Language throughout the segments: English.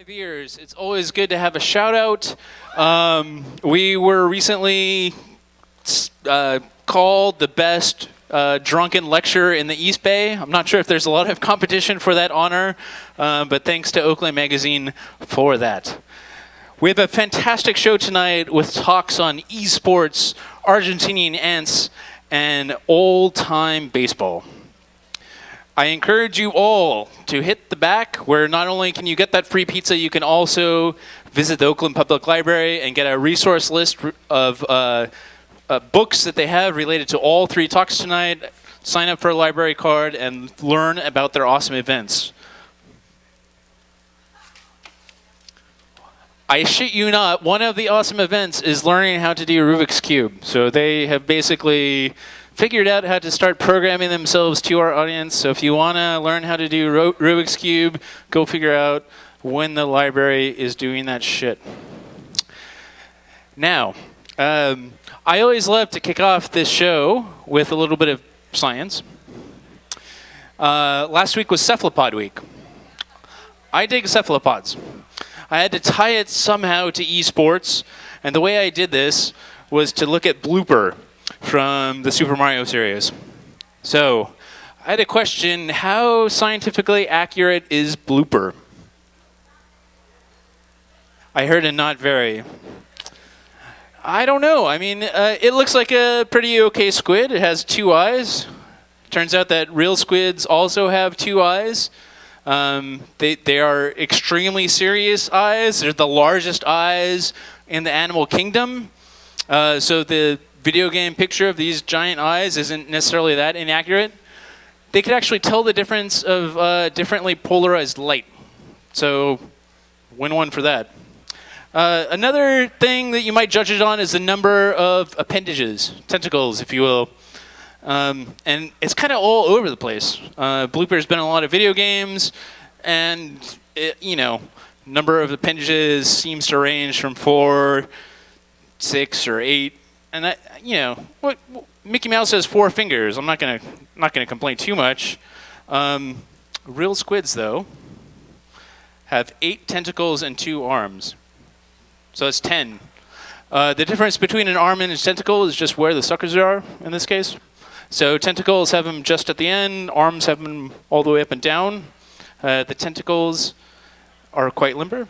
Ears. It's always good to have a shout out. We were recently called the best drunken lecturer in the East Bay. I'm not sure if there's a lot of competition for that honor, but thanks to Oakland Magazine for that. We have a fantastic show tonight with talks on eSports, Argentine ants, and old-time baseball. I encourage you all to hit the back, where not only can you get that free pizza, you can also visit the Oakland Public Library and get a resource list of books that they have related to all three talks tonight. Sign up for a library card and learn about their awesome events. I shit you not, one of the awesome events is learning how to do Rubik's Cube. So they have basically figured out how to start programming themselves to our audience. So if you want to learn how to do Rubik's Cube, go figure out when the library is doing that shit. Now, I always love to kick off this show with a little bit of science. Last week was Cephalopod week. I dig cephalopods. I had to tie it somehow to eSports, and the way I did this was to look at Blooper from the Super Mario series. So, I had a question: how scientifically accurate is Blooper? I heard a not very. I don't know. I mean, it looks like a pretty okay squid. It has 2 eyes. Turns out that real squids also have 2 eyes. They are extremely serious eyes. They're the largest eyes in the animal kingdom. So the video game picture of these giant eyes isn't necessarily that inaccurate. They could actually tell the difference of differently polarized light. So win one for that. Another thing that you might judge it on is the number of appendages, tentacles, if you will. And it's kind of all over the place. Blooper's been in a lot of video games, and number of appendages seems to range from 4, 6, or 8. And Mickey Mouse has 4 fingers. I'm not gonna complain too much. Real squids, though, have 8 tentacles and 2 arms. So that's 10. The difference between an arm and a tentacle is just where the suckers are in this case. So tentacles have them just at the end, arms have them all the way up and down. The tentacles are quite limber.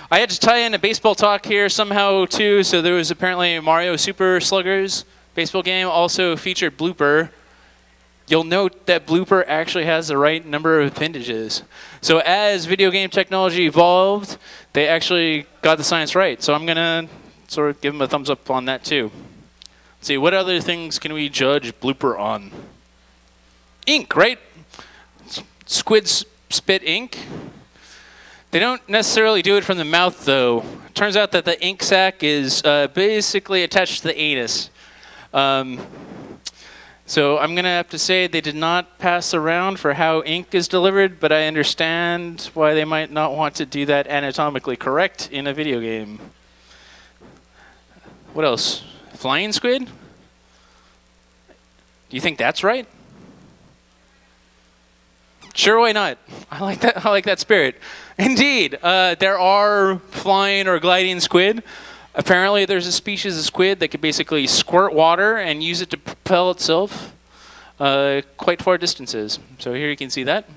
I had to tie in a baseball talk here somehow too, so there was apparently a Mario Super Sluggers baseball game, also featured Blooper. You'll note that Blooper actually has the right number of appendages. So as video game technology evolved, they actually got the science right. So I'm gonna sort of give them a thumbs up on that too. Let's see, what other things can we judge Blooper on? Ink, right? Squids spit ink. They don't necessarily do it from the mouth, though. It turns out that the ink sac is basically attached to the anus. So I'm going to have to say they did not pass around for how ink is delivered, but I understand why they might not want to do that anatomically correct in a video game. What else? Flying squid? Do you think that's right? Sure, why not? I like that spirit. Indeed, there are flying or gliding squid. Apparently, there's a species of squid that could basically squirt water and use it to propel itself quite far distances. So here you can see that.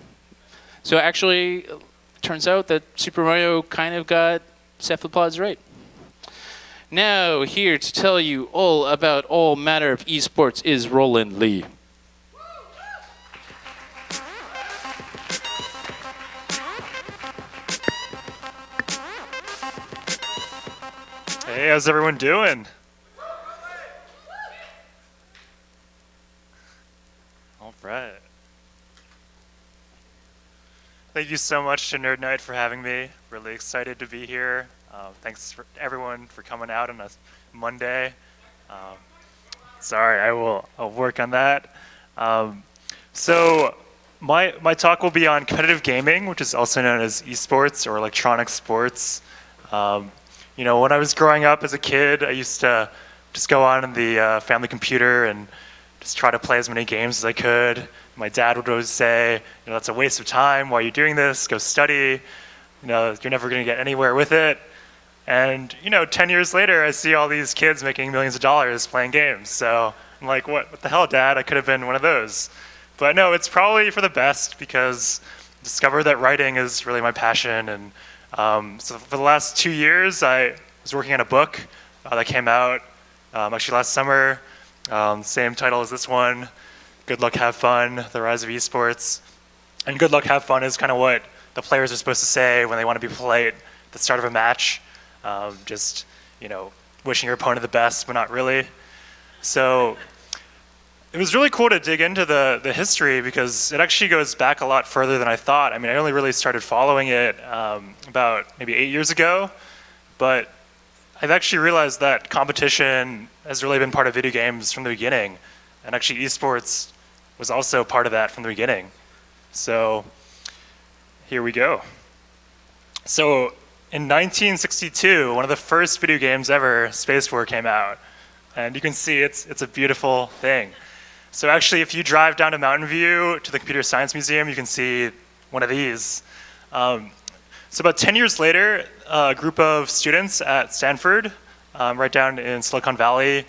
So actually, it turns out that Super Mario kind of got cephalopods right. Now, here to tell you all about all matter of eSports is Roland Li. Hey, how's everyone doing? All right. Thank you so much to Nerd Nite for having me. Really excited to be here. Thanks for everyone for coming out on a Monday. Sorry, I'll work on that. So my talk will be on competitive gaming, which is also known as eSports or electronic sports. When I was growing up as a kid, I used to just go on the family computer and just try to play as many games as I could. My dad would always say, that's a waste of time. Why are you doing this? Go study. you're never going to get anywhere with it. And 10 years later, I see all these kids making millions of dollars playing games. So I'm like, what the hell, Dad? I could have been one of those. But no, it's probably for the best because I discovered that writing is really my passion. And so for the last 2 years, I was working on a book that came out actually last summer. Same title as this one, Good Luck, Have Fun, The Rise of eSports. And Good Luck, Have Fun is kind of what the players are supposed to say when they want to be polite at the start of a match. Just, wishing your opponent the best, but not really. So it was really cool to dig into the history because it actually goes back a lot further than I thought. I mean, I only really started following it about maybe 8 years ago, but I've actually realized that competition has really been part of video games from the beginning, and actually eSports was also part of that from the beginning. So here we go. So in 1962, one of the first video games ever, Space War, came out. And you can see it's a beautiful thing. So actually, if you drive down to Mountain View to the Computer Science Museum, you can see one of these. So about 10 years later, a group of students at Stanford, right down in Silicon Valley,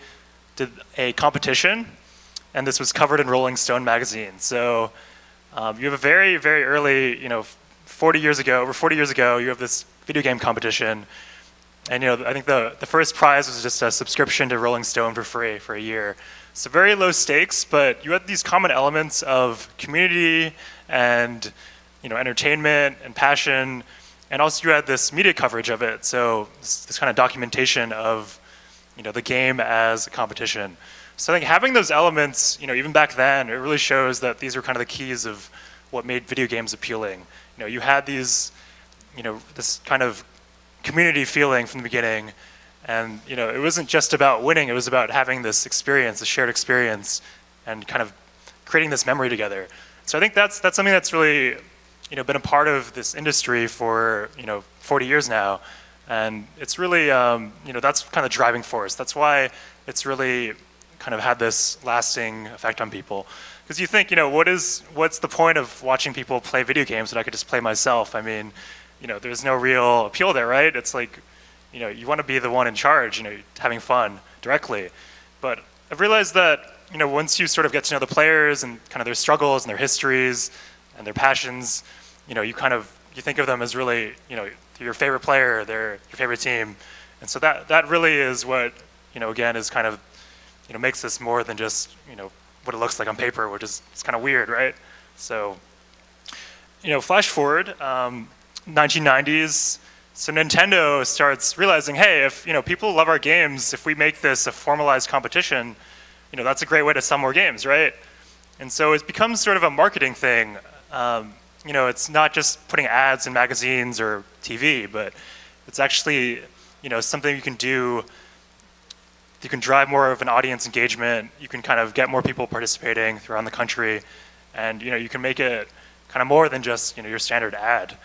did a competition. And this was covered in Rolling Stone magazine. So you have a very, very early, over 40 years ago, you have this video game competition. And I think the first prize was just a subscription to Rolling Stone for free for a year. So very low stakes, but you had these common elements of community and entertainment and passion, and also you had this media coverage of it. So this kind of documentation of the game as a competition. So I think having those elements, even back then, it really shows that these are kind of the keys of what made video games appealing. You had these, this kind of community feeling from the beginning, and it wasn't just about winning, it was about having this experience, a shared experience, and kind of creating this memory together. So I think that's something that's really been a part of this industry for 40 years now, and it's really that's kind of the driving force. That's why it's really kind of had this lasting effect on people. Because you think, what's the point of watching people play video games when I could just play myself? I mean, there's no real appeal there, right? It's like, you want to be the one in charge, having fun directly. But I've realized that, once you sort of get to know the players and kind of their struggles and their histories and their passions, you think of them as really, your favorite player, your favorite team. And so that really is what, again, is kind of, makes this more than just, what it looks like on paper, which is it's kind of weird, right? So, flash forward, 1990s. So Nintendo starts realizing, hey, if people love our games, if we make this a formalized competition, that's a great way to sell more games, right? And so it becomes sort of a marketing thing. It's not just putting ads in magazines or TV, but it's actually something you can do. You can drive more of an audience engagement. You can kind of get more people participating around the country, and you can make it kind of more than just your standard ad.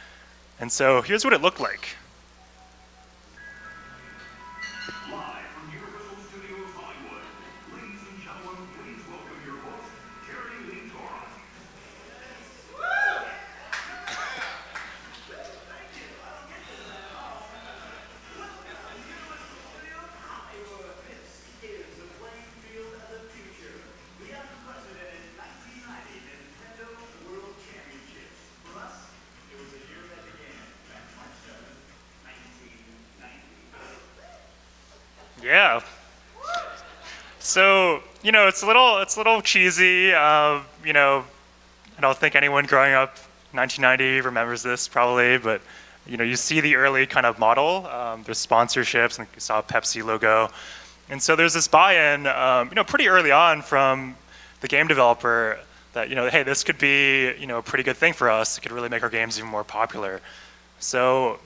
And so here's what it looked like. Live from Universal Studios Hollywood, ladies and gentlemen, please welcome your host, Jerry Lee Torres. Yeah. So it's a little cheesy. I don't think anyone growing up in 1990 remembers this probably, but you see the early kind of model. There's sponsorships, and you saw a Pepsi logo, and so there's this buy-in, pretty early on from the game developer that hey, this could be a pretty good thing for us. It could really make our games even more popular. So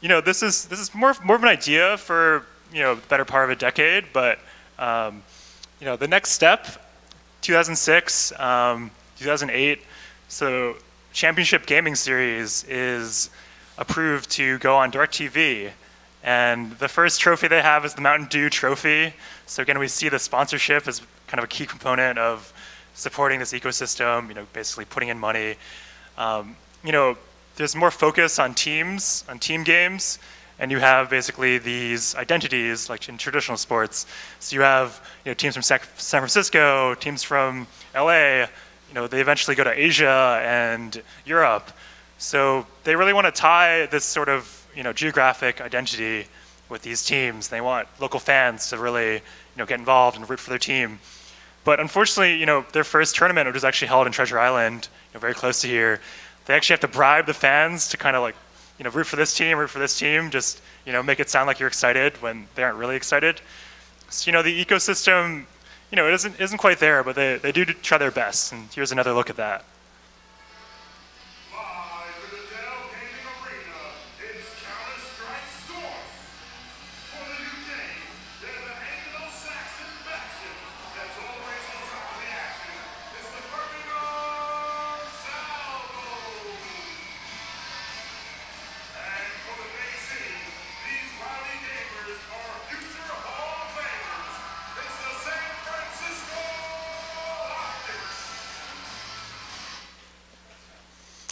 this is more of an idea for the better part of a decade, but the next step, 2006, 2008, so Championship Gaming Series is approved to go on DirecTV, and the first trophy they have is the Mountain Dew trophy. So again, we see the sponsorship as kind of a key component of supporting this ecosystem, basically putting in money. there's more focus on teams, on team games, and you have basically these identities like in traditional sports. So you have teams from San Francisco, teams from LA. They eventually go to Asia and Europe. So they really want to tie this sort of geographic identity with these teams. They want local fans to really get involved and root for their team. But unfortunately, their first tournament, which was actually held in Treasure Island, very close to here, they actually have to bribe the fans to kind of root for this team, just make it sound like you're excited when they aren't really excited. So the ecosystem, it isn't quite there, but they do try their best. And here's another look at that.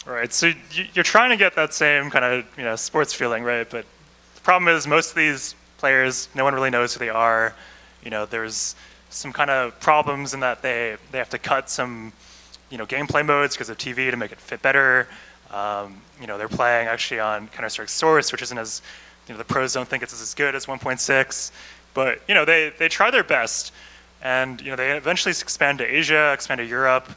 All right, so you're trying to get that same kind of sports feeling, right? But the problem is most of these players, no one really knows who they are. There's some kind of problems in that they have to cut some gameplay modes because of TV to make it fit better. They're playing actually on Counter-Strike Source, which isn't as the pros don't think it's as good as 1.6. But they try their best, and they eventually expand to Asia, expand to Europe.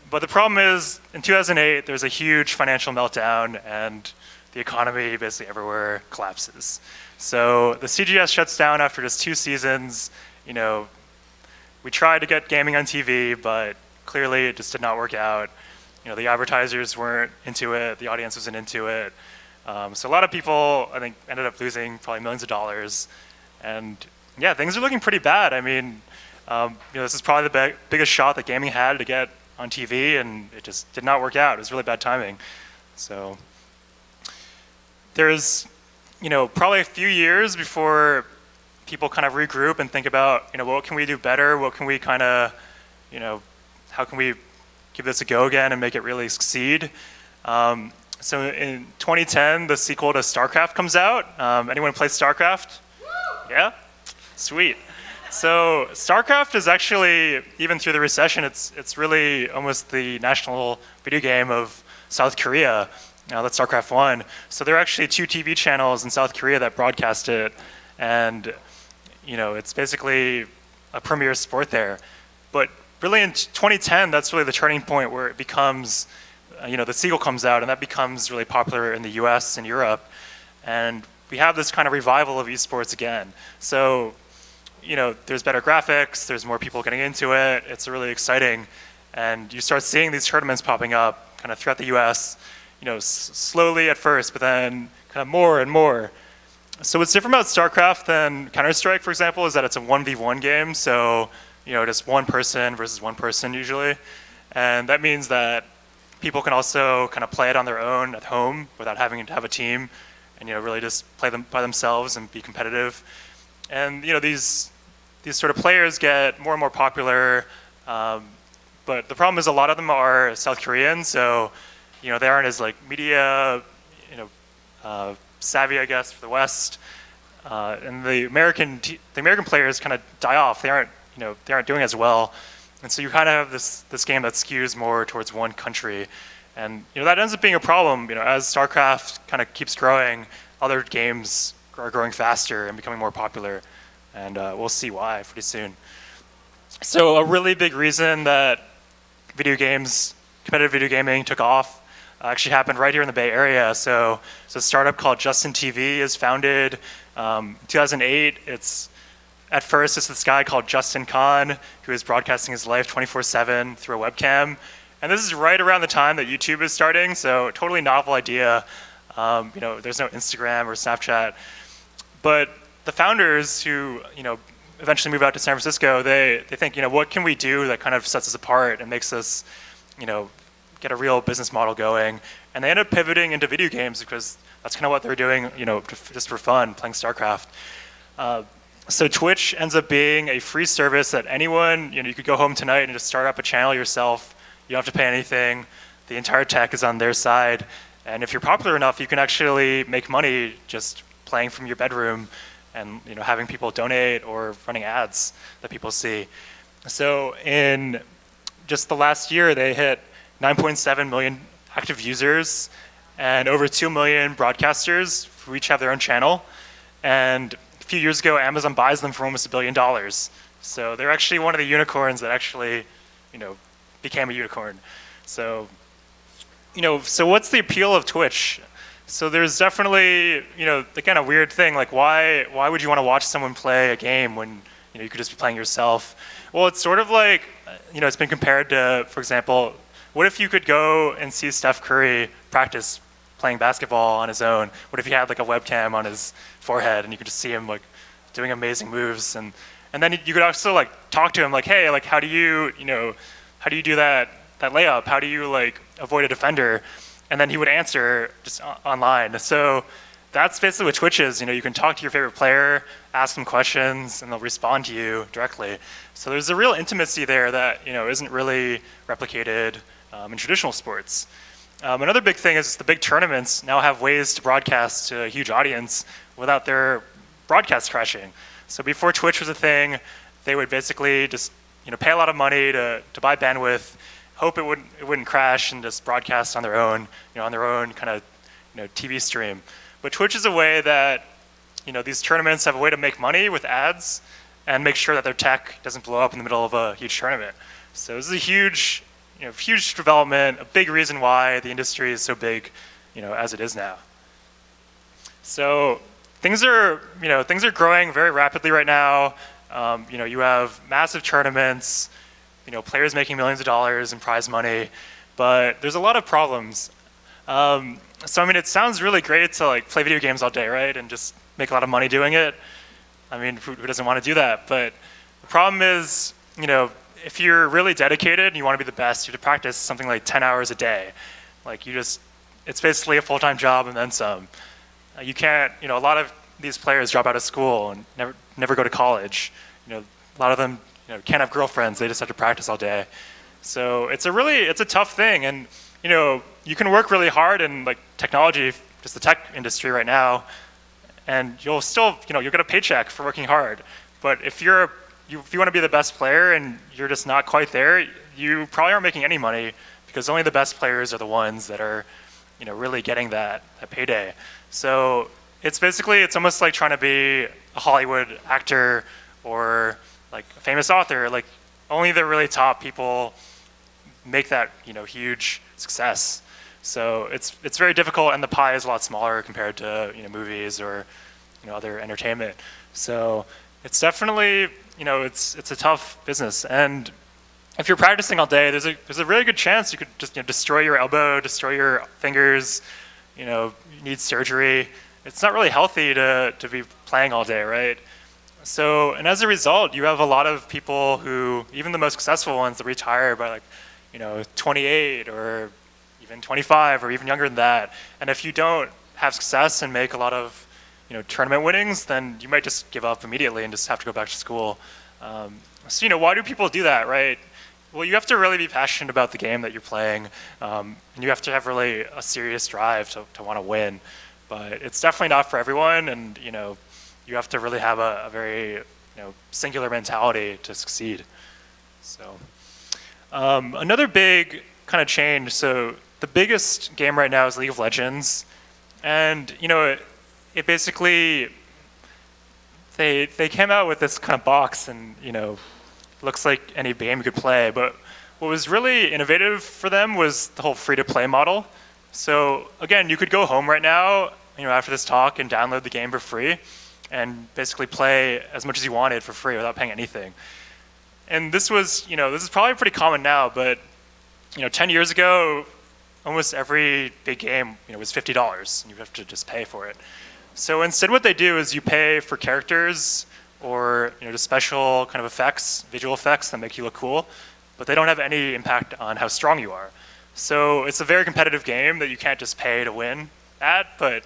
But the problem is, in 2008, there's a huge financial meltdown, and the economy basically everywhere collapses. So the CGS shuts down after just 2 seasons. We tried to get gaming on TV, but clearly it just did not work out. The advertisers weren't into it, the audience wasn't into it. So a lot of people, I think, ended up losing probably millions of dollars. And yeah, things are looking pretty bad. I mean, this is probably the biggest shot that gaming had to get on TV, and it just did not work out. It was really bad timing. So there's, probably a few years before people kind of regroup and think about, what can we do better? What can we kind of, how can we give this a go again and make it really succeed? So in 2010, the sequel to StarCraft comes out. Anyone play StarCraft? Yeah? Sweet. So StarCraft is actually, even through the recession, it's really almost the national video game of South Korea. That's StarCraft 1. So there are actually 2 TV channels in South Korea that broadcast it, and it's basically a premier sport there. But really in 2010, that's really the turning point where it becomes, the sequel comes out, and that becomes really popular in the US and Europe. And we have this kind of revival of esports again. So there's better graphics, there's more people getting into it, it's really exciting. And you start seeing these tournaments popping up kind of throughout the US, slowly at first, but then kind of more and more. So what's different about StarCraft than Counter-Strike, for example, is that it's a 1v1 game, so just one person versus one person usually. And that means that people can also kind of play it on their own at home without having to have a team, and really just play them by themselves and be competitive. And these sort of players get more and more popular, but the problem is a lot of them are South Korean, so they aren't as media savvy, I guess, for the West. And the American players kind of die off. They aren't doing as well, and so you kind of have this game that skews more towards one country, and that ends up being a problem. As StarCraft kind of keeps growing, other games are growing faster and becoming more popular, and we'll see why pretty soon. So a really big reason that competitive video gaming took off actually happened right here in the Bay Area. So a startup called Justin TV is founded 2008. At first it's this guy called Justin Khan who is broadcasting his life 24/7 through a webcam. And this is right around the time that YouTube is starting, so totally novel idea. There's no Instagram or Snapchat. But the founders who, eventually move out to San Francisco, they think, what can we do that kind of sets us apart and makes us, get a real business model going. And they end up pivoting into video games because that's kind of what they're doing, just for fun, playing StarCraft. So Twitch ends up being a free service that anyone, you could go home tonight and just start up a channel yourself. You don't have to pay anything. The entire tech is on their side. And if you're popular enough, you can actually make money just playing from your bedroom and having people donate or running ads that people see. So in just the last year, they hit 9.7 million active users and over 2 million broadcasters who each have their own channel. And a few years ago, Amazon buys them for almost $1 billion. So they're actually one of the unicorns that actually, became a unicorn. So, so what's the appeal of Twitch? So there's definitely, again, a weird thing. Like, why would you want to watch someone play a game when you could just be playing yourself? Well, it's sort of like, it's been compared to, for example, what if you could go and see Steph Curry practice playing basketball on his own? What if he had like a webcam on his forehead and you could just see him like doing amazing moves? And then you could also like talk to him like, hey, like how do you do that layup? How do you like avoid a defender? And then he would answer just online. So that's basically what Twitch is. You can talk to your favorite player, ask them questions, and they'll respond to you directly. So there's a real intimacy there that isn't really replicated in traditional sports. Another big thing is the big tournaments now have ways to broadcast to a huge audience without their broadcast crashing. So before Twitch was a thing, they would basically just pay a lot of money to buy bandwidth, hope it wouldn't crash, and just broadcast on their own, on their own kind of TV stream. But Twitch is a way that these tournaments have a way to make money with ads and make sure that their tech doesn't blow up in the middle of a huge tournament. So this is a huge development, a big reason why the industry is so big, as it is now. So things are growing very rapidly right now. You have massive tournaments, players making millions of dollars in prize money, but there's a lot of problems. So I mean, it sounds really great to like play video games all day, right, and just make a lot of money doing it. I mean, who doesn't want to do that? But the problem is, if you're really dedicated and you want to be the best, you have to practice something like 10 hours a day. Like it's basically a full-time job and then some. You can't, a lot of these players drop out of school and never go to college. A lot of them, can't have girlfriends. They just have to practice all day. So it's a tough thing. And, you can work really hard in like technology, just the tech industry right now, and you'll still, you'll get a paycheck for working hard. But if you want to be the best player and you're just not quite there, you probably aren't making any money because only the best players are the ones that are, really getting that payday. So it's almost like trying to be a Hollywood actor or like a famous author. Like only the really top people make that, huge success. So it's very difficult, and the pie is a lot smaller compared to movies or other entertainment. So it's definitely it's a tough business. And if you're practicing all day, there's a really good chance you could just destroy your elbow, destroy your fingers. You need surgery. It's not really healthy to be playing all day, right? So, and as a result, you have a lot of people who, even the most successful ones, that retire by like 28 or even 25 or even younger than that. And if you don't have success and make a lot of tournament winnings, then you might just give up immediately and just have to go back to school. So why do people do that, right? Well, you have to really be passionate about the game that you're playing, and you have to have really a serious drive to want to win. But it's definitely not for everyone, and you have to really have a very singular mentality to succeed. So another big kind of change. So the biggest game right now is League of Legends, and it basically they came out with this kind of box, and looks like any game you could play. But what was really innovative for them was the whole free-to-play model. So again, you could go home right now, after this talk, and download the game for free, and basically play as much as you wanted for free without paying anything. And this was, this is probably pretty common now, but 10 years ago, almost every big game, was $50, and you have to just pay for it. So instead, what they do is you pay for characters or just special kind of effects, visual effects that make you look cool, but they don't have any impact on how strong you are. So it's a very competitive game that you can't just pay to win at, but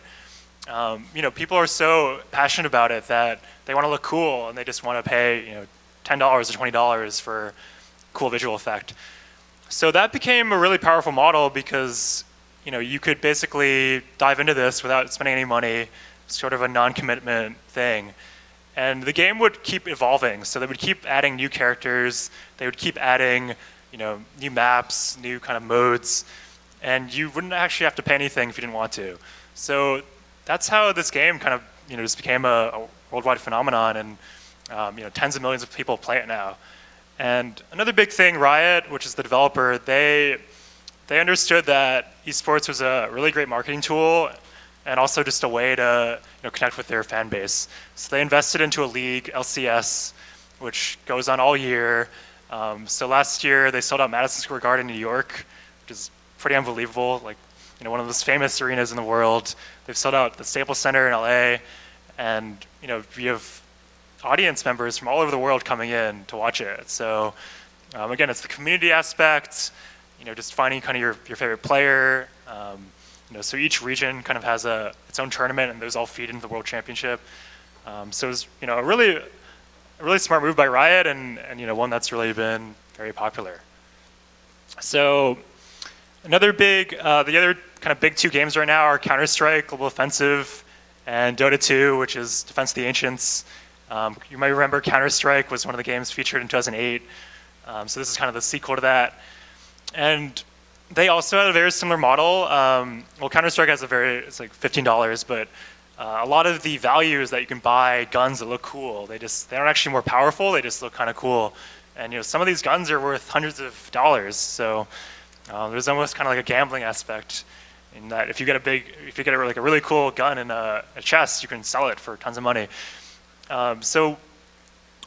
people are so passionate about it that they want to look cool and they just want to pay $10 or $20 for cool visual effect. So that became a really powerful model because you could basically dive into this without spending any money, sort of a non-commitment thing. And the game would keep evolving. So they would keep adding new characters. They would keep adding, new maps, new kind of modes. And you wouldn't actually have to pay anything if you didn't want to. So that's how this game kind of, just became a worldwide phenomenon. And, tens of millions of people play it now. And another big thing, Riot, which is the developer, they understood that esports was a really great marketing tool and also just a way to connect with their fan base. So they invested into a league, LCS, which goes on all year. So last year they sold out Madison Square Garden in New York, which is pretty unbelievable. Like, one of the most famous arenas in the world. They've sold out the Staples Center in LA, and we have audience members from all over the world coming in to watch it. So again, it's the community aspect. Just finding kind of your favorite player. So each region kind of has its own tournament, and those all feed into the World Championship. So it was, a really smart move by Riot, and one that's really been very popular. So the other kind of big two games right now are Counter-Strike, Global Offensive, and Dota 2, which is Defense of the Ancients. You might remember Counter-Strike was one of the games featured in 2008. So this is kind of the sequel to that. And they also had a very similar model. Well, Counter-Strike has it's like $15, but a lot of the value is that you can buy guns that look cool. They aren't actually more powerful, they just look kind of cool. And some of these guns are worth hundreds of dollars. So there's almost kind of like a gambling aspect in that if you get like a really cool gun in a chest, you can sell it for tons of money. So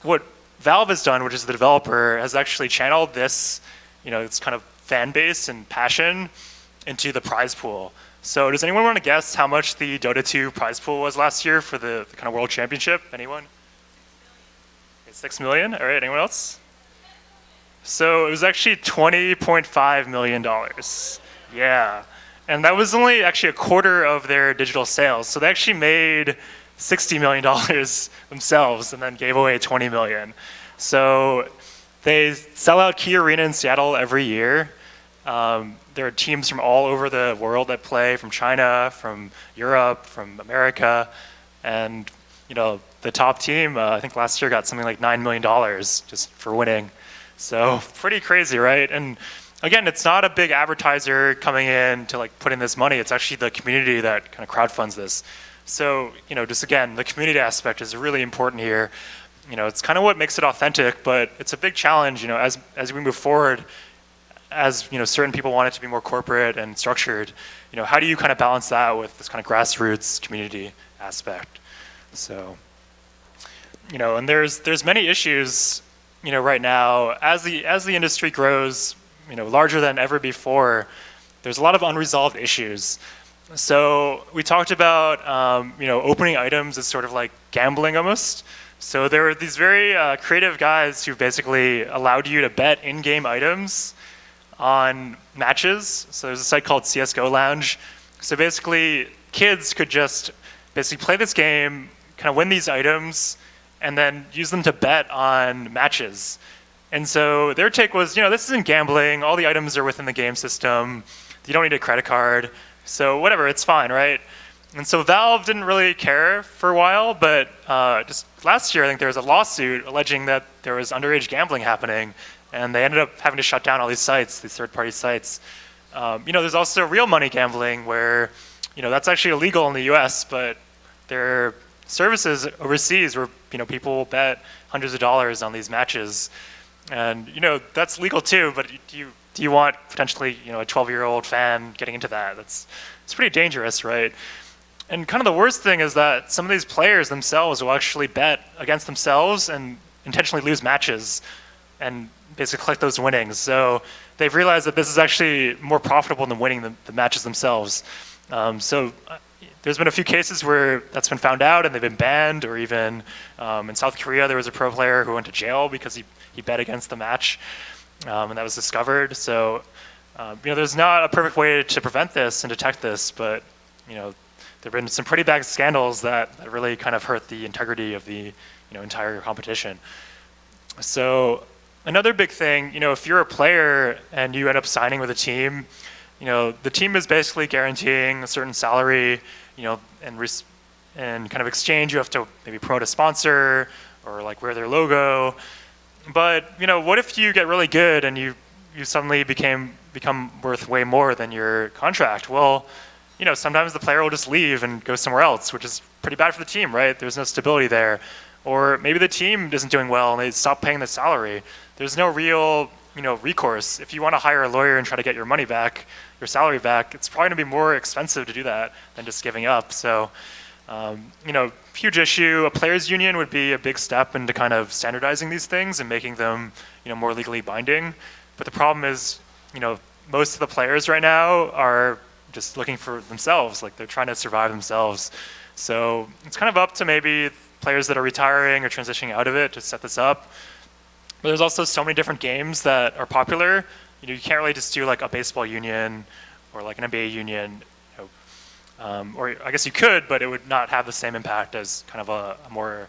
what Valve has done, which is the developer, has actually channeled this, it's kind of fan base and passion into the prize pool. So does anyone want to guess how much the Dota 2 prize pool was last year for the kind of world championship? Anyone? 6 million? All right, anyone else? So it was actually $20.5 million. Yeah. And that was only actually a quarter of their digital sales. So they actually made $60 million themselves and then gave away $20 million. So they sell out Key Arena in Seattle every year. There are teams from all over the world that play, from China, from Europe, from America. And, the top team, I think last year got something like $9 million just for winning. So pretty crazy, right? And again, it's not a big advertiser coming in to put in this money. It's actually the community that kind of crowdfunds this. So, just again, the community aspect is really important here. It's kind of what makes it authentic, but it's a big challenge, as we move forward, as, certain people want it to be more corporate and structured, how do you kind of balance that with this kind of grassroots community aspect? So, and there's many issues, right now, as the industry grows, larger than ever before, there's a lot of unresolved issues. So we talked about, opening items as sort of like gambling almost. So there were these very creative guys who basically allowed you to bet in-game items on matches. So there's a site called CSGO Lounge. So basically, kids could just basically play this game, kind of win these items, and then use them to bet on matches. And so their take was, this isn't gambling. All the items are within the game system. You don't need a credit card. So whatever, it's fine, right? And so Valve didn't really care for a while, but just last year, I think there was a lawsuit alleging that there was underage gambling happening, and they ended up having to shut down all these sites, these third-party sites. There's also real money gambling where, that's actually illegal in the US, but there are services overseas where, people bet hundreds of dollars on these matches. And, that's legal too, but do you want potentially, a 12-year-old fan getting into that? It's pretty dangerous, right? And kind of the worst thing is that some of these players themselves will actually bet against themselves and intentionally lose matches and basically collect those winnings. So they've realized that this is actually more profitable than winning the matches themselves. So there's been a few cases where that's been found out and they've been banned, or even in South Korea there was a pro player who went to jail because he bet against the match, and that was discovered. So there's not a perfect way to prevent this and detect this, but there have been some pretty bad scandals that really kind of hurt the integrity of the entire competition. So another big thing, if you're a player and you end up signing with a team, the team is basically guaranteeing a certain salary, and kind of exchange you have to maybe promote a sponsor or like wear their logo. But what if you get really good and you suddenly become worth way more than your contract? Well, sometimes the player will just leave and go somewhere else, which is pretty bad for the team, right? There's no stability there. Or maybe the team isn't doing well and they stop paying the salary. There's no real recourse. If you want to hire a lawyer and try to get your money back, your salary back, it's probably going to be more expensive to do that than just giving up. So, huge issue. A players' union would be a big step into kind of standardizing these things and making them, more legally binding. But the problem is, most of the players right now are just looking for themselves, like they're trying to survive themselves. So it's kind of up to maybe players that are retiring or transitioning out of it to set this up. But there's also so many different games that are popular. You can't really just do like a baseball union or like an NBA union. Or I guess you could, but it would not have the same impact as kind of a more,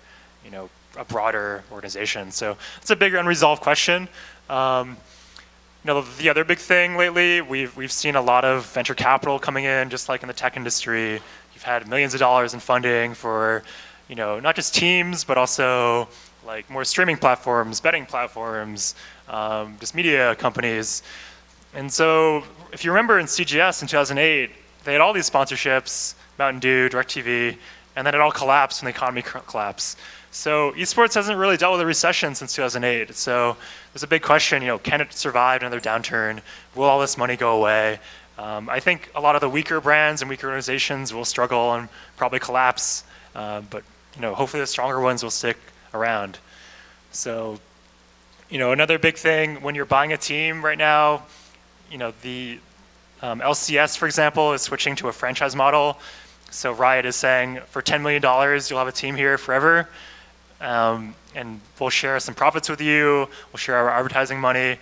a broader organization. So it's a big unresolved question. The other big thing lately, we've seen a lot of venture capital coming in, just like in the tech industry. You've had millions of dollars in funding for, not just teams, but also like more streaming platforms, betting platforms, just media companies. And so if you remember in CGS in 2008, they had all these sponsorships, Mountain Dew, DirecTV, and then it all collapsed when the economy collapsed. So esports hasn't really dealt with a recession since 2008. So there's a big question, can it survive another downturn? Will all this money go away? I think a lot of the weaker brands and weaker organizations will struggle and probably collapse. But hopefully the stronger ones will stick around. So, another big thing when you're buying a team right now, the LCS, for example, is switching to a franchise model. So Riot is saying for $10 million, you'll have a team here forever. And we'll share some profits with you. We'll share our advertising money.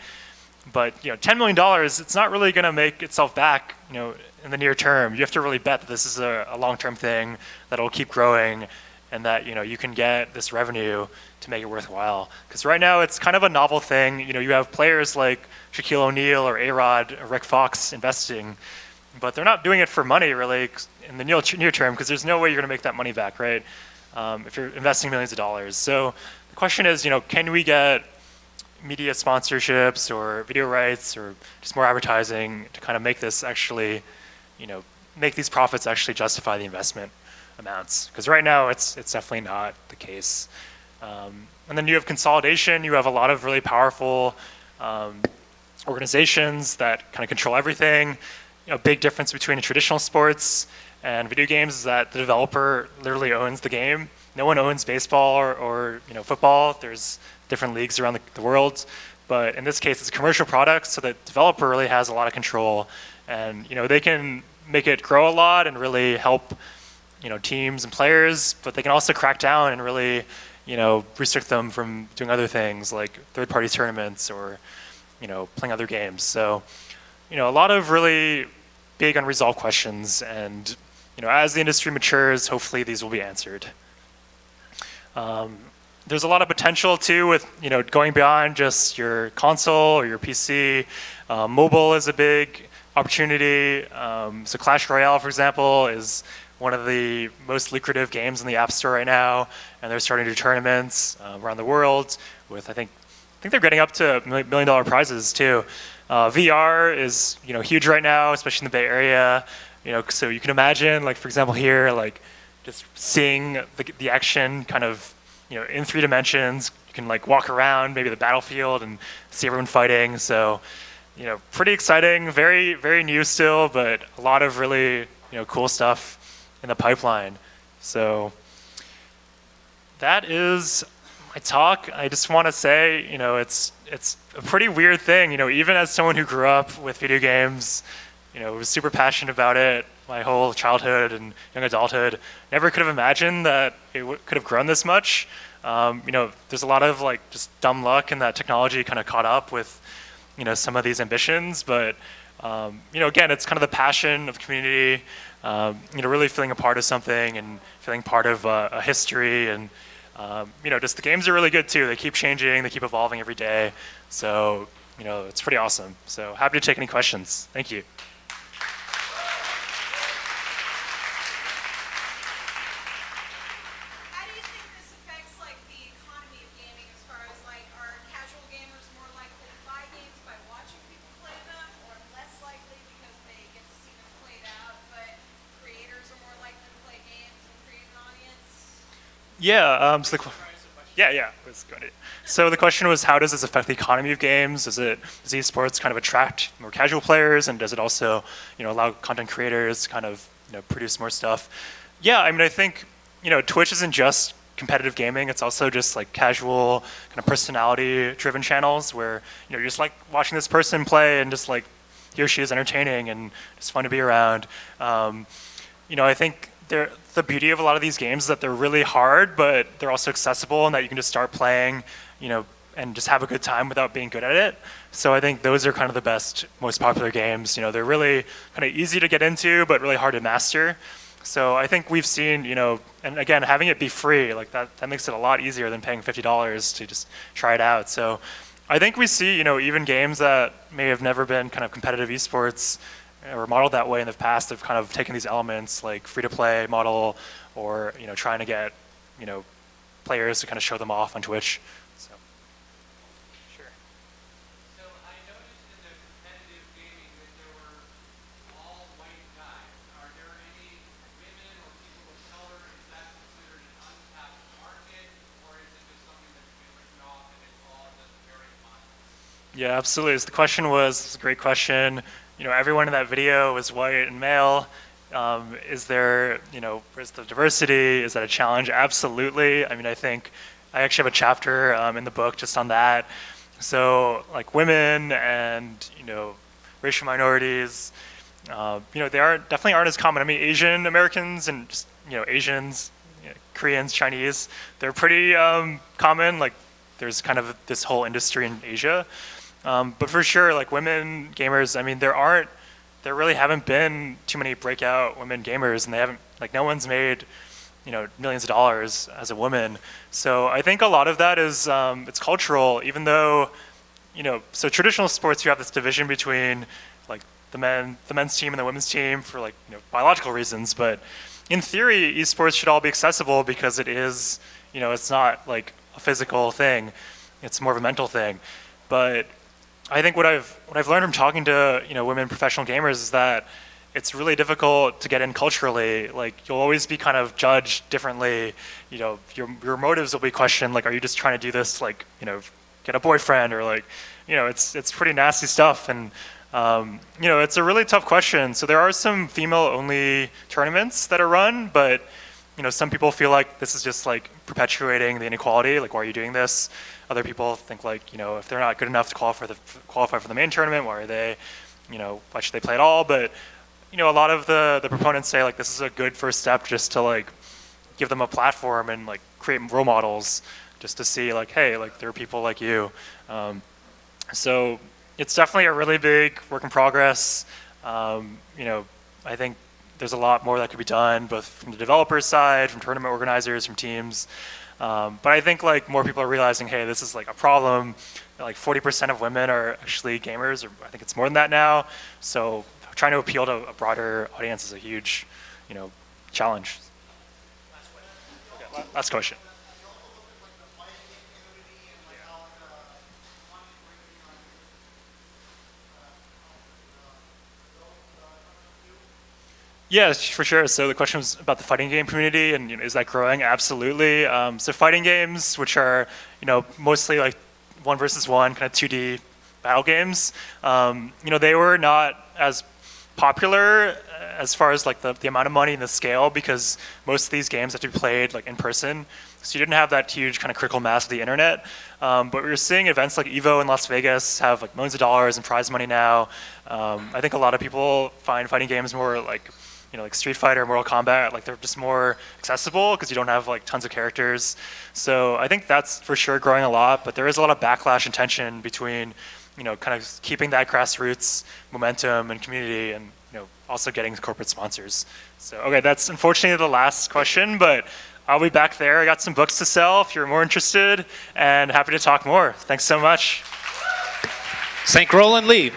But $10 million, it's not really going to make itself back, in the near term. You have to really bet that this is a long-term thing that will keep growing, and that you can get this revenue to make it worthwhile. Because right now it's kind of a novel thing. You have players like Shaquille O'Neal or A-Rod or Rick Fox investing, but they're not doing it for money really in the near term, because there's no way you're going to make that money back, right? If you're investing millions of dollars. So the question is, can we get media sponsorships or video rights or just more advertising to kind of make this actually, make these profits actually justify the investment amounts? Because right now it's definitely not the case. And then you have consolidation. You have a lot of really powerful organizations that kind of control everything. A big difference between traditional sports and video games is that the developer literally owns the game. No one owns baseball or football. There's different leagues around the world, but in this case, it's a commercial product, so the developer really has a lot of control, and they can make it grow a lot and really help teams and players, but they can also crack down and really restrict them from doing other things like third-party tournaments or playing other games. So a lot of really big unresolved questions, and as the industry matures, hopefully these will be answered. There's a lot of potential too with going beyond just your console or your PC. Mobile is a big opportunity. So Clash Royale, for example, is one of the most lucrative games in the App Store right now, and they're starting to do tournaments around the world with I think they're getting up to $1 million prizes too. VR is huge right now, especially in the Bay Area. So you can imagine, like for example here, like just seeing the action kind of in 3 dimensions. You can like walk around maybe the battlefield and see everyone fighting. So pretty exciting, very very new still, but a lot of really cool stuff in the pipeline. So that is my talk. I just want to say, it's a pretty weird thing. Even as someone who grew up with video games, was super passionate about it my whole childhood and young adulthood, never could have imagined that it could have grown this much. There's a lot of like just dumb luck and that technology kind of caught up with, some of these ambitions. But, again, it's kind of the passion of the community, really feeling a part of something and feeling part of a history. And, just the games are really good too. They keep changing, they keep evolving every day. So, it's pretty awesome. So happy to take any questions. Thank you. Yeah. Yeah. I was going to. So the question was, how does this affect the economy of games? Does esports kind of attract more casual players, and does it also, allow content creators to kind of, produce more stuff? Yeah. I mean, I think, Twitch isn't just competitive gaming. It's also just like casual kind of personality-driven channels where, you're just like watching this person play and just like he or she is entertaining and it's fun to be around. I think the beauty of a lot of these games is that they're really hard, but they're also accessible, and that you can just start playing, and just have a good time without being good at it. So I think those are kind of the best, most popular games. They're really kind of easy to get into, but really hard to master. So I think we've seen, and again, having it be free, like that makes it a lot easier than paying $50 to just try it out. So I think we see, even games that may have never been kind of competitive esports or modeled that way in the past have kind of taken these elements like free-to-play model, or trying to get players to kind of show them off on Twitch. So, sure. So I noticed in the competitive gaming that there were all white guys. Are there any women or people of color? Is that considered an untapped market, or is it just something that's been written off and it's all just very commodified? Yeah, absolutely. So the question was, it's a great question. Everyone in that video was white and male. Is there, where's the diversity? Is that a challenge? Absolutely. I mean, I think I actually have a chapter in the book just on that. So like women and, racial minorities, they definitely aren't as common. I mean, Asian Americans and just, Asians, Koreans, Chinese, they're pretty common. Like there's kind of this whole industry in Asia. But for sure, like women gamers, I mean, there really haven't been too many breakout women gamers, and no one's made, millions of dollars as a woman. So I think a lot of that is, it's cultural, even though, so traditional sports, you have this division between like the men's team and the women's team for like, biological reasons. But in theory, esports should all be accessible because it is, it's not like a physical thing. It's more of a mental thing. But I think what I've learned from talking to women professional gamers is that it's really difficult to get in culturally. Like you'll always be kind of judged differently. Your motives will be questioned. Like, are you just trying to do this like get a boyfriend, or like it's pretty nasty stuff. And it's a really tough question. So there are some female-only tournaments that are run, but some people feel like this is just like perpetuating the inequality. Like, why are you doing this? Other people think like, if they're not good enough to qualify for the main tournament, why are they, why should they play at all? But, a lot of the proponents say like, this is a good first step just to like give them a platform and like create role models just to see like, hey, like there are people like you. So it's definitely a really big work in progress. I think there's a lot more that could be done, both from the developer side, from tournament organizers, from teams. But I think like more people are realizing, hey, this is like a problem. Like 40% of women are actually gamers, or I think it's more than that now. So trying to appeal to a broader audience is a huge, challenge. Okay, last question. Yeah, for sure. So the question was about the fighting game community, and is that growing? Absolutely. So fighting games, which are mostly like 1 versus 1 kind of 2D battle games, they were not as popular as far as like the amount of money and the scale, because most of these games have to be played like in person. So you didn't have that huge kind of critical mass of the internet. But we're seeing events like Evo in Las Vegas have like millions of dollars in prize money now. I think a lot of people find fighting games more like like Street Fighter, Mortal Kombat, like they're just more accessible because you don't have like tons of characters. So I think that's for sure growing a lot, but there is a lot of backlash and tension between, kind of keeping that grassroots momentum and community, and also getting corporate sponsors. So okay, that's unfortunately the last question, but I'll be back there. I got some books to sell if you're more interested, and happy to talk more. Thanks so much. Thank Roland Li.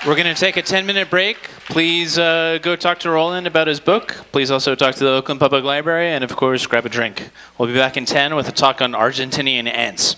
We're going to take a 10-minute break. Please go talk to Roland about his book. Please also talk to the Oakland Public Library, and of course, grab a drink. We'll be back in 10 with a talk on Argentinian ants.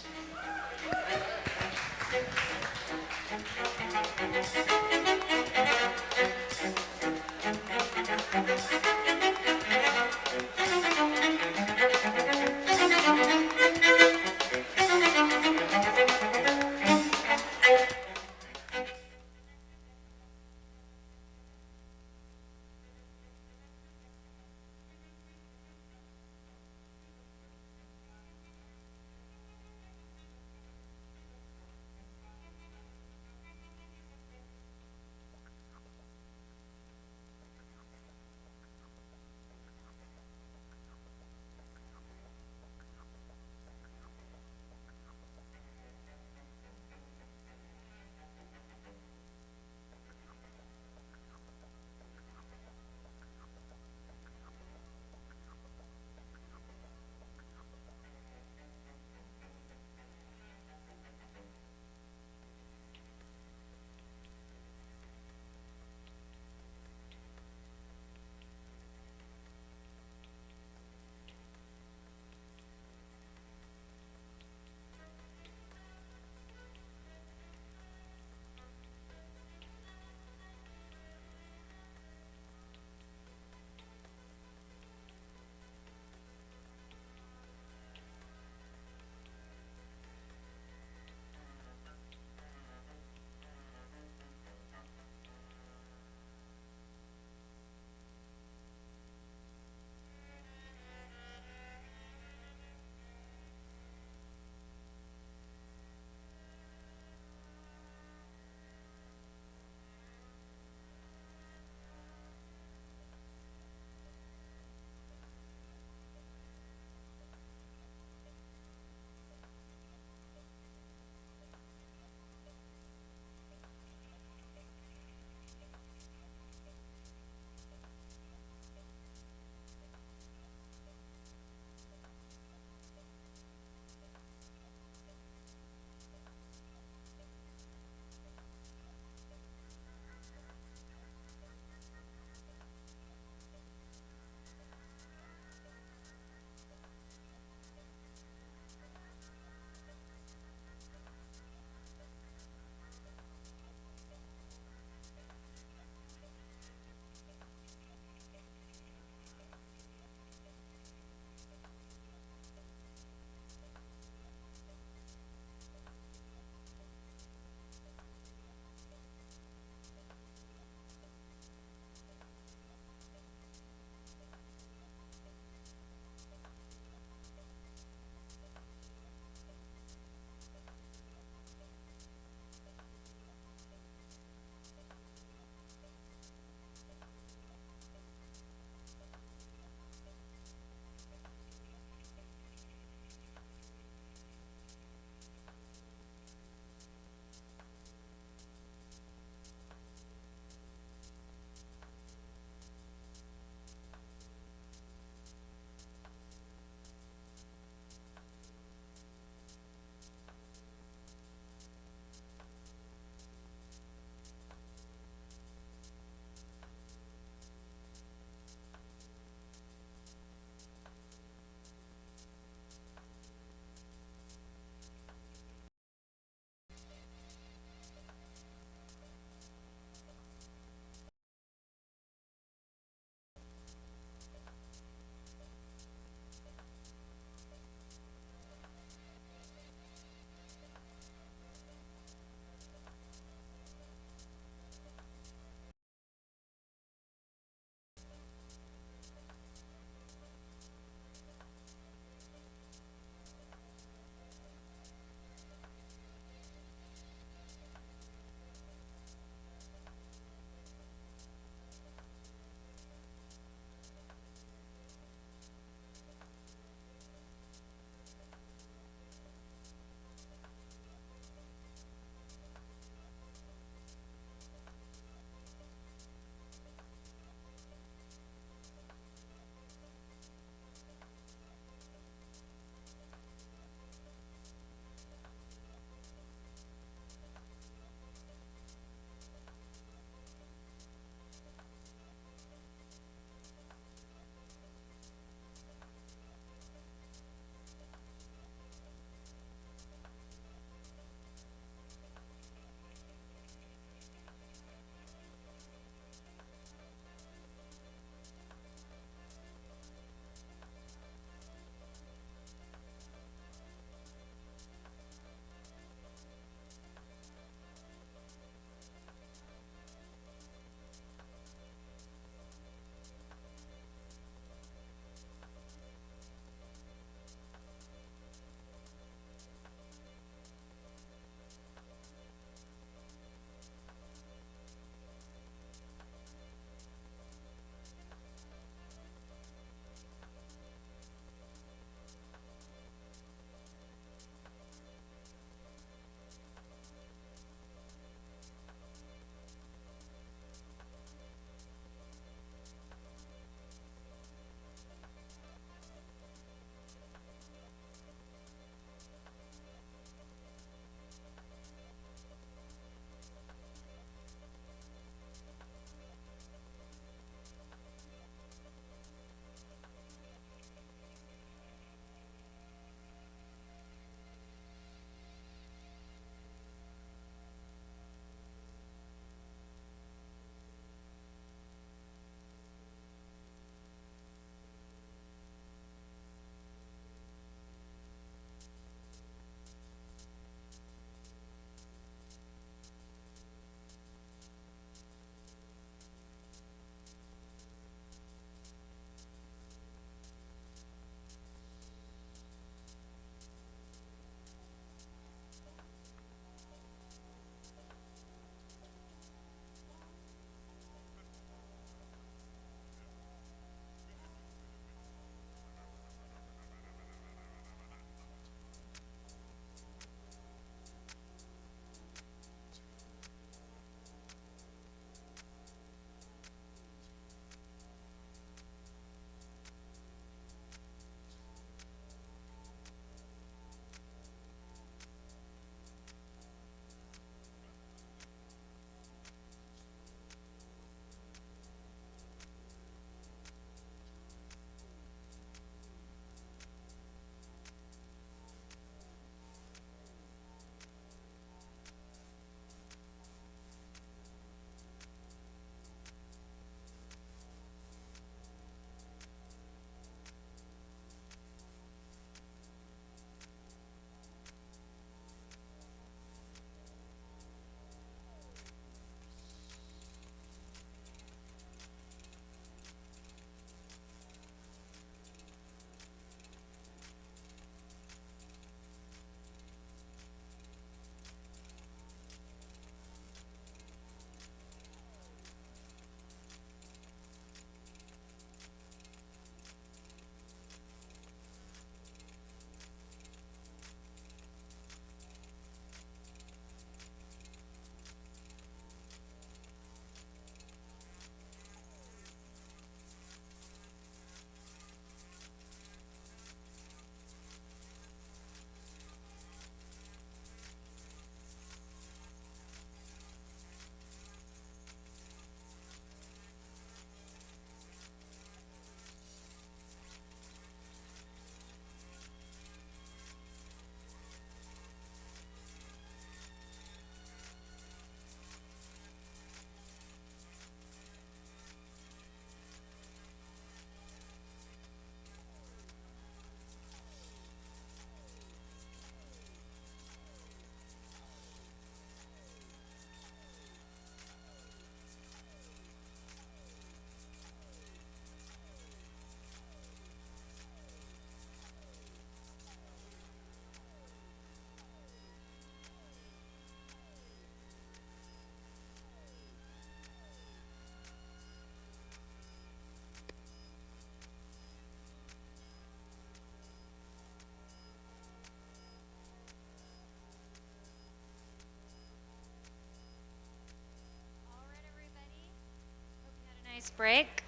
ice break.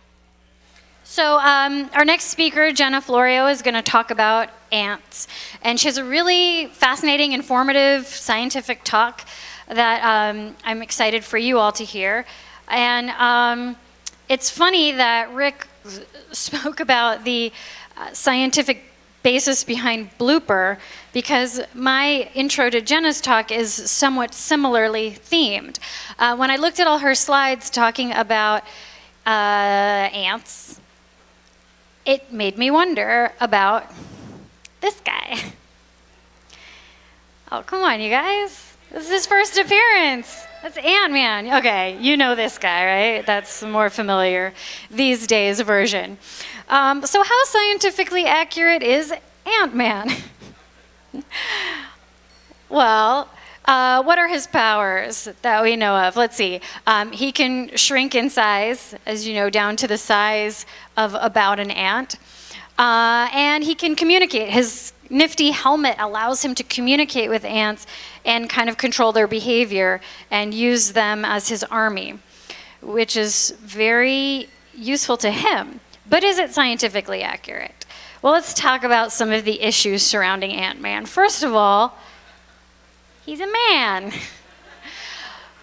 So our next speaker, Jenna Florio, is going to talk about ants. And she has a really fascinating, informative, scientific talk that I'm excited for you all to hear. And it's funny that Rick spoke about the scientific basis behind blooper, because my intro to Jenna's talk is somewhat similarly themed. When I looked at all her slides talking about ants, it made me wonder about this guy. Oh, come on, you guys. This is his first appearance. That's Ant-Man. Okay, you know this guy, right? That's the more familiar these days version. So how scientifically accurate is Ant-Man? Well, what are his powers that we know of? Let's see. He can shrink in size, as you know, down to the size of about an ant. And he can communicate. His nifty helmet allows him to communicate with ants and kind of control their behavior and use them as his army, which is very useful to him. But is it scientifically accurate? Well, let's talk about some of the issues surrounding Ant-Man. First of all, he's a man.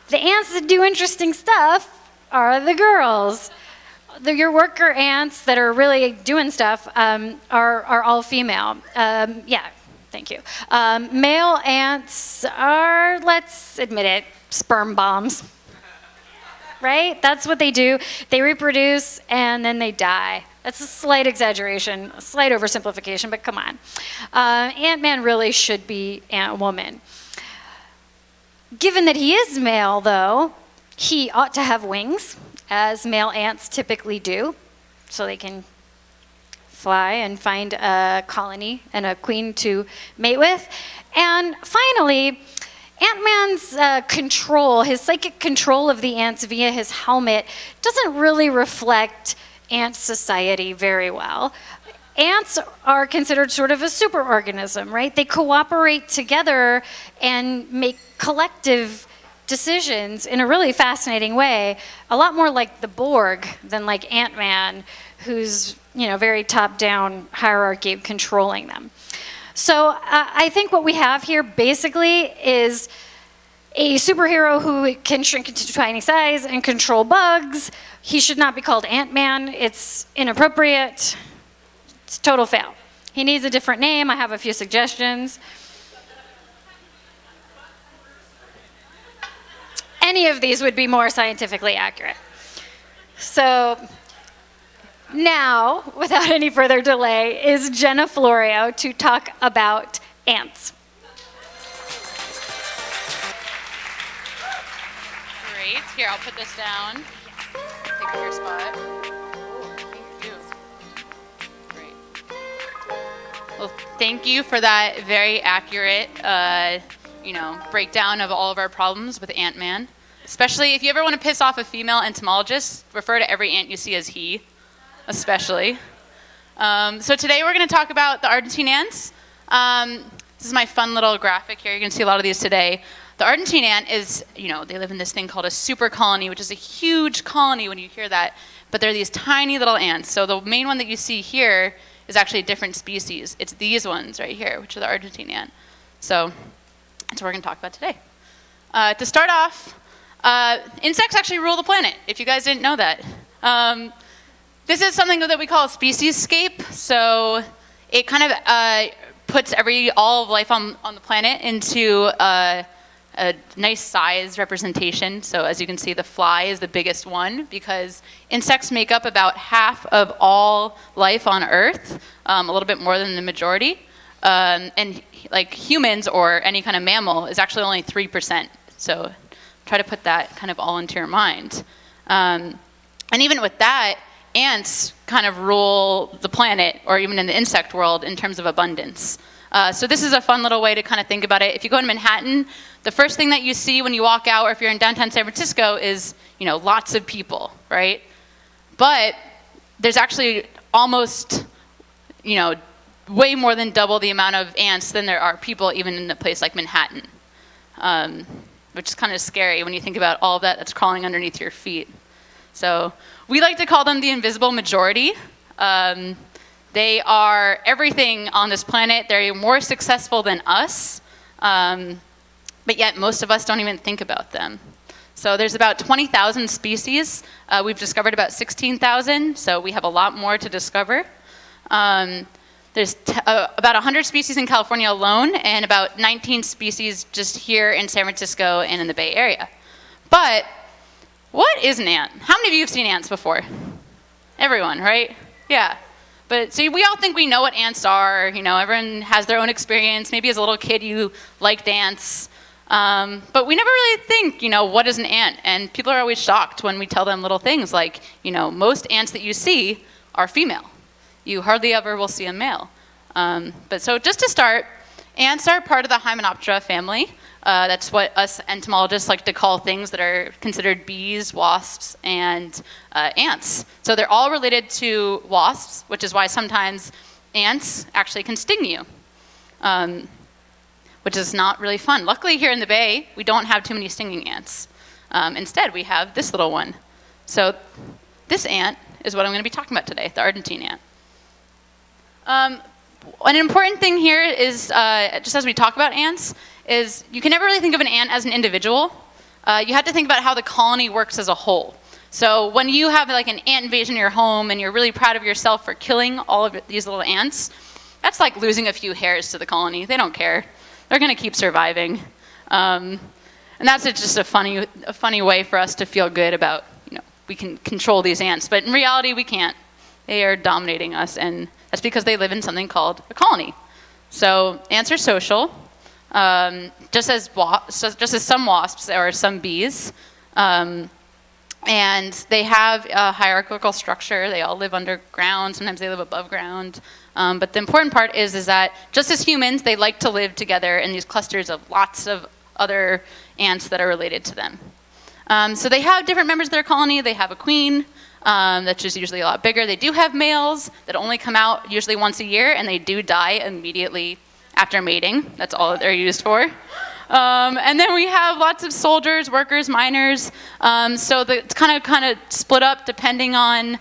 The ants that do interesting stuff are the girls. Your worker ants that are really doing stuff are all female. Yeah, thank you. Male ants are, let's admit it, sperm bombs. Right? That's what they do. They reproduce and then they die. That's a slight exaggeration, a slight oversimplification, but come on. Ant-Man really should be Ant-Woman. Given that he is male, though, he ought to have wings, as male ants typically do, so they can fly and find a colony and a queen to mate with. And finally, Ant-Man's control, his psychic control of the ants via his helmet, doesn't really reflect ant society very well. Ants are considered sort of a superorganism, right? They cooperate together and make collective decisions in a really fascinating way, a lot more like the Borg than like Ant-Man, who's, you know, very top-down hierarchy controlling them. So I think what we have here basically is a superhero who can shrink into tiny size and control bugs. He should not be called Ant-Man. It's inappropriate. It's a total fail. He needs a different name. I have a few suggestions. Any of these would be more scientifically accurate. So now, without any further delay, is Jenna Florio to talk about ants. Great. Here, I'll put this down. Take your spot. Thank you. Great. Well, thank you for that very accurate, breakdown of all of our problems with Ant-Man. Especially if you ever want to piss off a female entomologist, refer to every ant you see as he, especially. So today we're going to talk about the Argentine ants. This is my fun little graphic here. You're going to see a lot of these today. The Argentine ant is, they live in this thing called a super colony, which is a huge colony when you hear that. But they're these tiny little ants. So the main one that you see here is actually a different species. It's these ones right here, which are the Argentine ant. So that's what we're going to talk about today. To start off, insects actually rule the planet, if you guys didn't know that. This is something that we call a speciescape. So it kind of puts all of life on the planet into a nice size representation. So as you can see, the fly is the biggest one because insects make up about half of all life on Earth, a little bit more than the majority. And like humans or any kind of mammal is actually only 3%. So try to put that kind of all into your mind. And even with that, ants kind of rule the planet, or even in the insect world, in terms of abundance. So this is a fun little way to kind of think about it. If you go to Manhattan, the first thing that you see when you walk out, or if you're in downtown San Francisco, is lots of people, right? But there's actually almost way more than double the amount of ants than there are people, even in a place like Manhattan, which is kind of scary when you think about all of that that's crawling underneath your feet. So we like to call them the invisible majority. They are everything on this planet. They're more successful than us, but yet most of us don't even think about them. So there's about 20,000 species. We've discovered about 16,000, so we have a lot more to discover. There's about 100 species in California alone, and about 19 species just here in San Francisco and in the Bay Area. But what is an ant? How many of you have seen ants before? Everyone, right? Yeah. But see, we all think we know what ants are. You know, everyone has their own experience. Maybe as a little kid you liked ants. But we never really think, you know, what is an ant? And people are always shocked when we tell them little things like, you know, most ants that you see are female. You hardly ever will see a male. But so just to start, ants are part of the Hymenoptera family. That's what us entomologists like to call things that are considered bees, wasps, and ants. So they're all related to wasps, which is why sometimes ants actually can sting you, which is not really fun. Luckily here in the Bay, we don't have too many stinging ants. Instead, we have this little one. So this ant is what I'm going to be talking about today, the Argentine ant. An important thing here is, just as we talk about ants, is you can never really think of an ant as an individual. You have to think about how the colony works as a whole. So when you have like an ant invasion in your home and you're really proud of yourself for killing all of these little ants, that's like losing a few hairs to the colony. They don't care. They're going to keep surviving. And that's just a funny way for us to feel good about, you know, we can control these ants. But in reality, we can't. They are dominating us, and that's because they live in something called a colony. So ants are social, just as some wasps or some bees. And they have a hierarchical structure. They all live underground. Sometimes they live above ground. But the important part is that just as humans, they like to live together in these clusters of lots of other ants that are related to them. So they have different members of their colony. They have a queen. That's just usually a lot bigger. They do have males that only come out usually once a year, and they do die immediately after mating. That's all that they're used for. And then we have lots of soldiers, workers, miners. So it's kind of split up depending on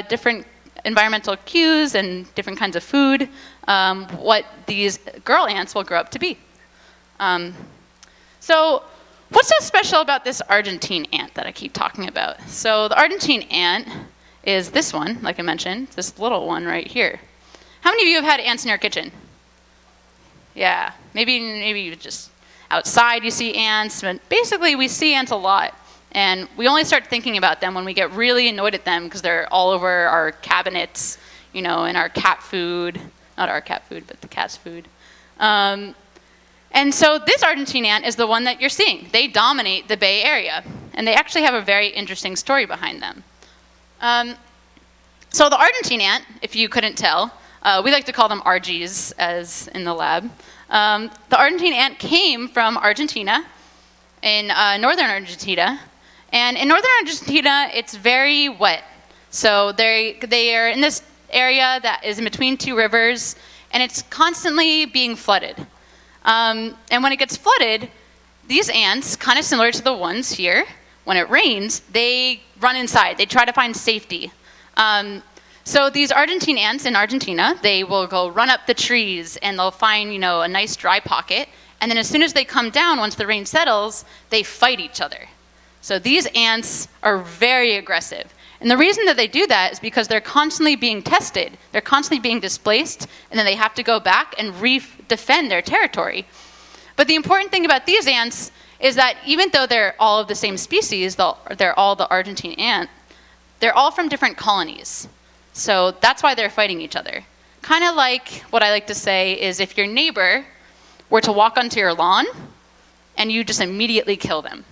different environmental cues and different kinds of food, what these girl ants will grow up to be. So what's so special about this Argentine ant that I keep talking about? So the Argentine ant is this one, like I mentioned, this little one right here. How many of you have had ants in your kitchen? Yeah, maybe you just outside you see ants, but basically we see ants a lot. And we only start thinking about them when we get really annoyed at them because they're all over our cabinets, you know, and our cat food. Not our cat food, but the cat's food. And so this Argentine ant is the one that you're seeing. They dominate the Bay Area, and they actually have a very interesting story behind them. So the Argentine ant, if you couldn't tell, we like to call them Argies as in the lab. The Argentine ant came from Argentina, in northern Argentina. And in northern Argentina, it's very wet. So they are in this area that is in between two rivers, and it's constantly being flooded. And when it gets flooded, these ants, kind of similar to the ones here, when it rains, they run inside. They try to find safety. So these Argentine ants in Argentina, they will go run up the trees, and they'll find, you know, a nice dry pocket. And then as soon as they come down, once the rain settles, they fight each other. So these ants are very aggressive. And the reason that they do that is because they're constantly being tested. They're constantly being displaced, and then they have to go back and defend their territory. But the important thing about these ants is that even though they're all of the same species, they're all the Argentine ant, they're all from different colonies. So that's why they're fighting each other. Kind of like what I like to say is if your neighbor were to walk onto your lawn and you just immediately kill them.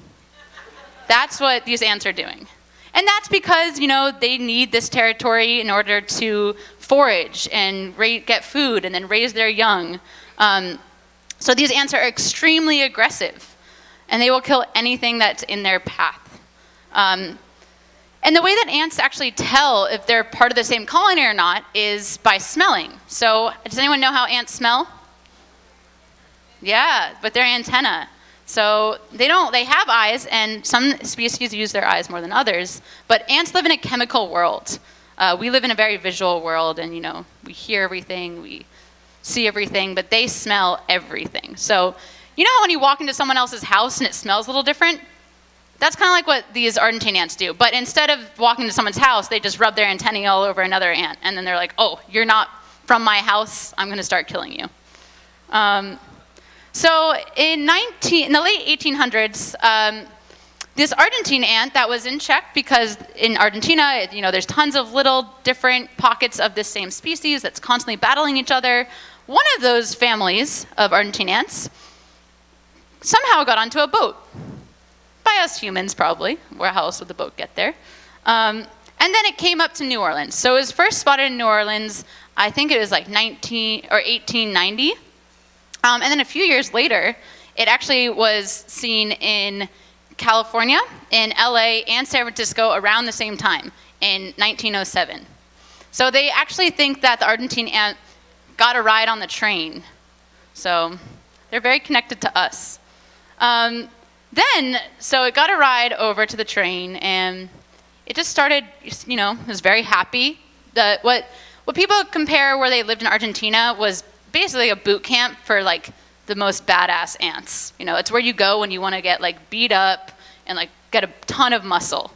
That's what these ants are doing. And that's because, you know, they need this territory in order to forage and get food and then raise their young. So these ants are extremely aggressive, and they will kill anything that's in their path. And the way that ants actually tell if they're part of the same colony or not is by smelling. So does anyone know how ants smell? Yeah, with their antenna. So they have eyes, and some species use their eyes more than others, but ants live in a chemical world. We live in a very visual world, and we hear everything, we see everything, but they smell everything. So you know how when you walk into someone else's house and it smells a little different? That's kind of like what these Argentine ants do. But instead of walking to someone's house, they just rub their antennae all over another ant, and then they're like, oh, you're not from my house, I'm going to start killing you. So in the late 1800s, this Argentine ant that was in check, because in Argentina, there's tons of little different pockets of this same species that's constantly battling each other. One of those families of Argentine ants somehow got onto a boat. By us humans, probably. How else would the boat get there? And then it came up to New Orleans. So it was first spotted in New Orleans, I think it was like 1890. And then a few years later, it actually was seen in California, in LA, and San Francisco around the same time, in 1907. So they actually think that the Argentine ant got a ride on the train. So they're very connected to us. So it got a ride over to the train, and it just started, it was very happy. What people compare where they lived in Argentina was basically a boot camp for like the most badass ants. It's where you go when you want to get like beat up and like get a ton of muscle.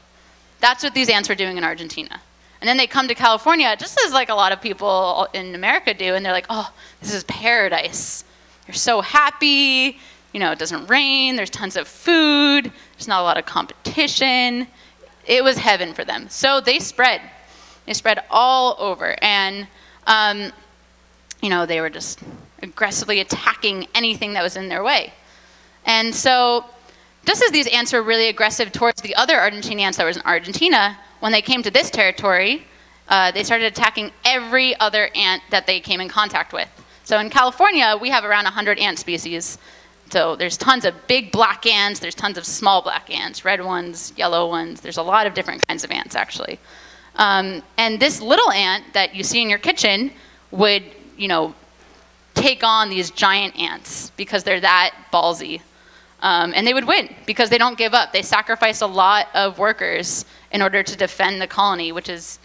That's what these ants were doing in Argentina. And then they come to California, just as like a lot of people in America do, and they're like, oh, this is paradise. You're so happy. It doesn't rain, there's tons of food, there's not a lot of competition. It was heaven for them. So they spread. They spread all over. And, they were just aggressively attacking anything that was in their way. And so just as these ants were really aggressive towards the other Argentine ants that was in Argentina, when they came to this territory, they started attacking every other ant that they came in contact with. So in California, we have around 100 ant species. So there's tons of big black ants, there's tons of small black ants, red ones, yellow ones. There's a lot of different kinds of ants, actually. And this little ant that you see in your kitchen would, take on these giant ants because they're that ballsy. And they would win because they don't give up. They sacrifice a lot of workers in order to defend the colony, which is,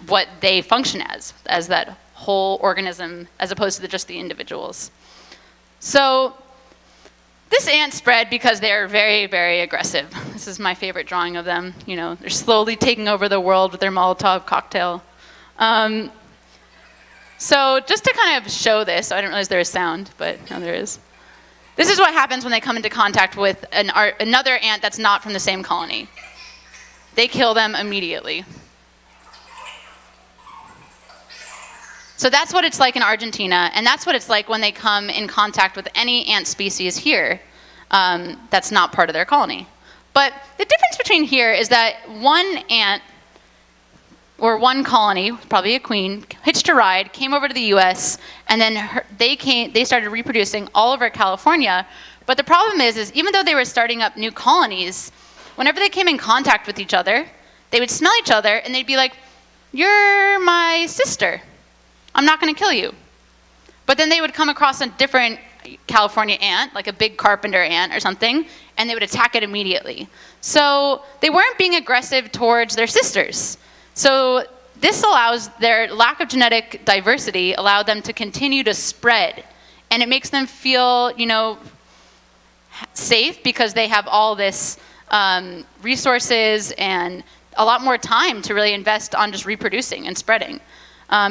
what they function as that whole organism, as opposed to just the individuals. So this ant spread because they're very, very aggressive. This is my favorite drawing of them. They're slowly taking over the world with their Molotov cocktail. So just to kind of show this, so I didn't realize there was sound, but no, there is. This is what happens when they come into contact with another ant that's not from the same colony. They kill them immediately. So that's what it's like in Argentina, and that's what it's like when they come in contact with any ant species here that's not part of their colony. But the difference between here is that one ant, or one colony, probably a queen, hitched a ride, came over to the US, and then they started reproducing all over California. But the problem is even though they were starting up new colonies, whenever they came in contact with each other, they would smell each other, and they'd be like, "You're my sister. I'm not going to kill you." But then they would come across a different California ant, like a big carpenter ant or something, and they would attack it immediately. So they weren't being aggressive towards their sisters. So this allows their lack of genetic diversity allowed them to continue to spread. And it makes them feel, safe because they have all this resources and a lot more time to really invest on just reproducing and spreading.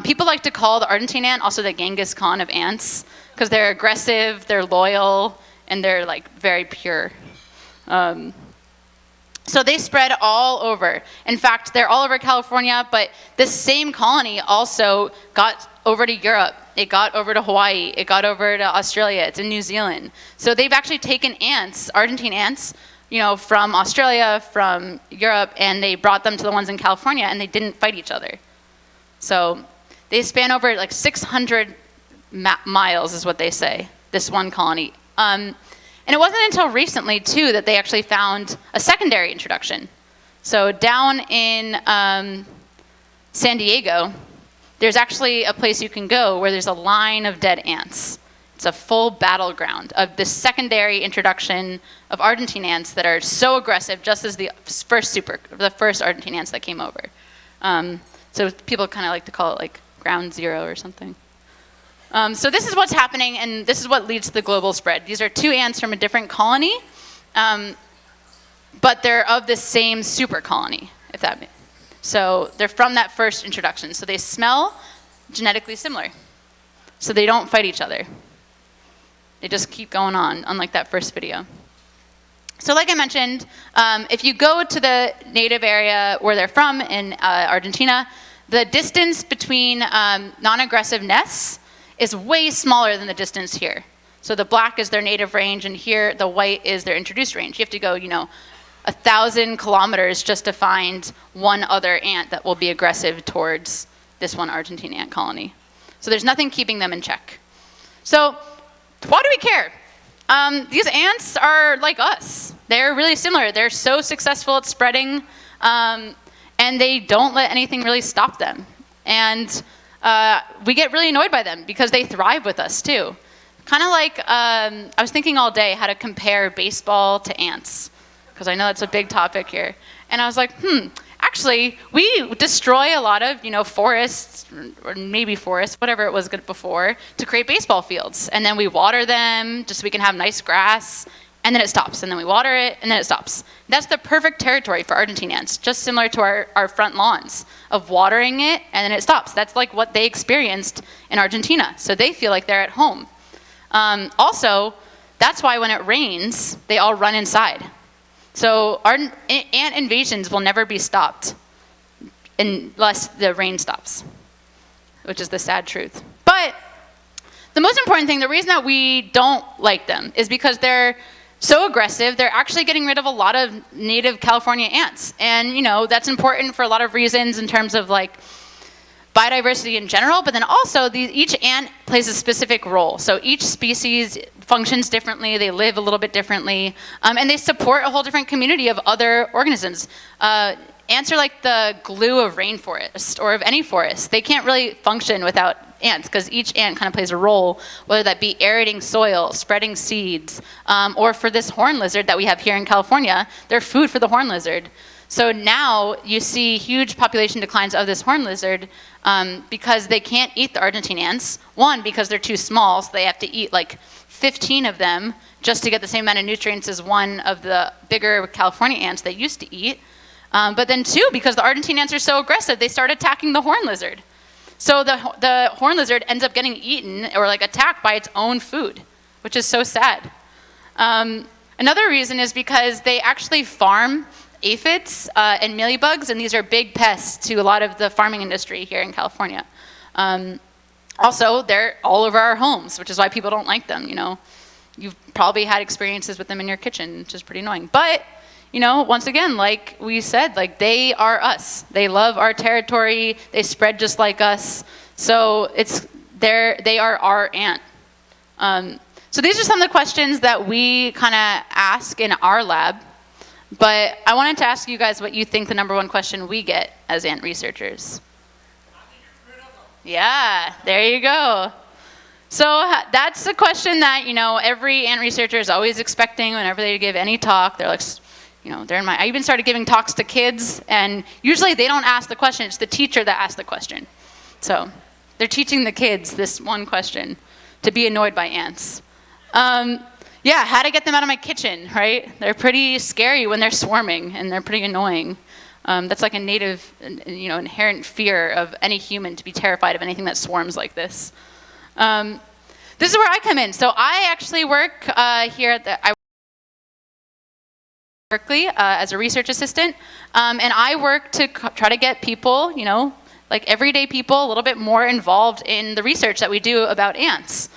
People like to call the Argentine ant also the Genghis Khan of ants because they're aggressive, they're loyal, and they're like very pure. So they spread all over. In fact, they're all over California, but this same colony also got over to Europe. It got over to Hawaii. It got over to Australia. It's in New Zealand. So they've actually taken ants, Argentine ants, from Australia, from Europe, and they brought them to the ones in California, and they didn't fight each other. So they span over like 600 miles is what they say, this one colony. And it wasn't until recently, too, that they actually found a secondary introduction. So down in San Diego, there's actually a place you can go where there's a line of dead ants. It's a full battleground of the secondary introduction of Argentine ants that are so aggressive, just as the first Argentine ants that came over. So people kind of like to call it like ground zero or something. So this is what's happening, and this is what leads to the global spread. These are two ants from a different colony, but they're of the same super colony, if that makes sense. So they're from that first introduction. So they smell genetically similar. So they don't fight each other. They just keep going on, unlike that first video. So like I mentioned, if you go to the native area where they're from in Argentina, the distance between non-aggressive nests is way smaller than the distance here. So the black is their native range, and here the white is their introduced range. You have to go, 1,000 kilometers just to find one other ant that will be aggressive towards this one Argentine ant colony. So there's nothing keeping them in check. So why do we care? These ants are like us. They're really similar. They're so successful at spreading, and they don't let anything really stop them. And we get really annoyed by them because they thrive with us too. Kind of like, I was thinking all day how to compare baseball to ants, because I know that's a big topic here. And I was like, actually, we destroy a lot of, forests, or maybe forests, whatever it was before, to create baseball fields. And then we water them just so we can have nice grass, and then it stops. And then we water it, and then it stops. That's the perfect territory for Argentine ants, just similar to our front lawns of watering it, and then it stops. That's like what they experienced in Argentina. So they feel like they're at home. Also, that's why when it rains, they all run inside. So our ant invasions will never be stopped unless the rain stops, which is the sad truth. But the most important thing, the reason that we don't like them is because they're so aggressive, they're actually getting rid of a lot of native California ants. And, that's important for a lot of reasons in terms of like biodiversity in general, but then also each ant plays a specific role. So each species functions differently, they live a little bit differently, and they support a whole different community of other organisms. Ants are like the glue of rainforest or of any forest. They can't really function without ants because each ant kind of plays a role, whether that be aerating soil, spreading seeds, or for this horn lizard that we have here in California, they're food for the horn lizard. So now you see huge population declines of this horn lizard because they can't eat the Argentine ants. One, because they're too small, so they have to eat like 15 of them just to get the same amount of nutrients as one of the bigger California ants they used to eat. But then two, because the Argentine ants are so aggressive, they start attacking the horn lizard. So the horn lizard ends up getting eaten or like attacked by its own food, which is so sad. Another reason is because they actually farm aphids and mealybugs, and these are big pests to a lot of the farming industry here in California. Also, they're all over our homes, which is why people don't like them. You've probably had experiences with them in your kitchen, which is pretty annoying. But once again, like we said, like they are us. They love our territory. They spread just like us. So they are our ant. So these are some of the questions that we kind of ask in our lab. But I wanted to ask you guys what you think the number one question we get as ant researchers. Yeah, there you go. So that's the question that, every ant researcher is always expecting whenever they give any talk. They're like, I even started giving talks to kids, and usually they don't ask the question, it's the teacher that asks the question. So they're teaching the kids this one question, to be annoyed by ants. Yeah, how to get them out of my kitchen, right? They're pretty scary when they're swarming, and they're pretty annoying. That's like a native, inherent fear of any human to be terrified of anything that swarms like this. This is where I come in. So I actually work here at Berkeley as a research assistant, and I work to try to get people, like everyday people, a little bit more involved in the research that we do about ants.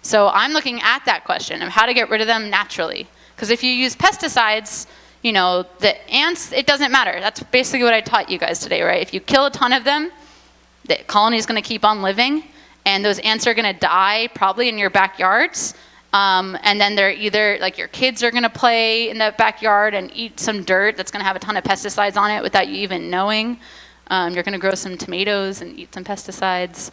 So I'm looking at that question of how to get rid of them naturally. Because if you use pesticides, the ants, it doesn't matter. That's basically what I taught you guys today, right? If you kill a ton of them, the colony is going to keep on living, and those ants are going to die probably in your backyards. And then they're either, like your kids are going to play in that backyard and eat some dirt that's going to have a ton of pesticides on it without you even knowing. You're going to grow some tomatoes and eat some pesticides.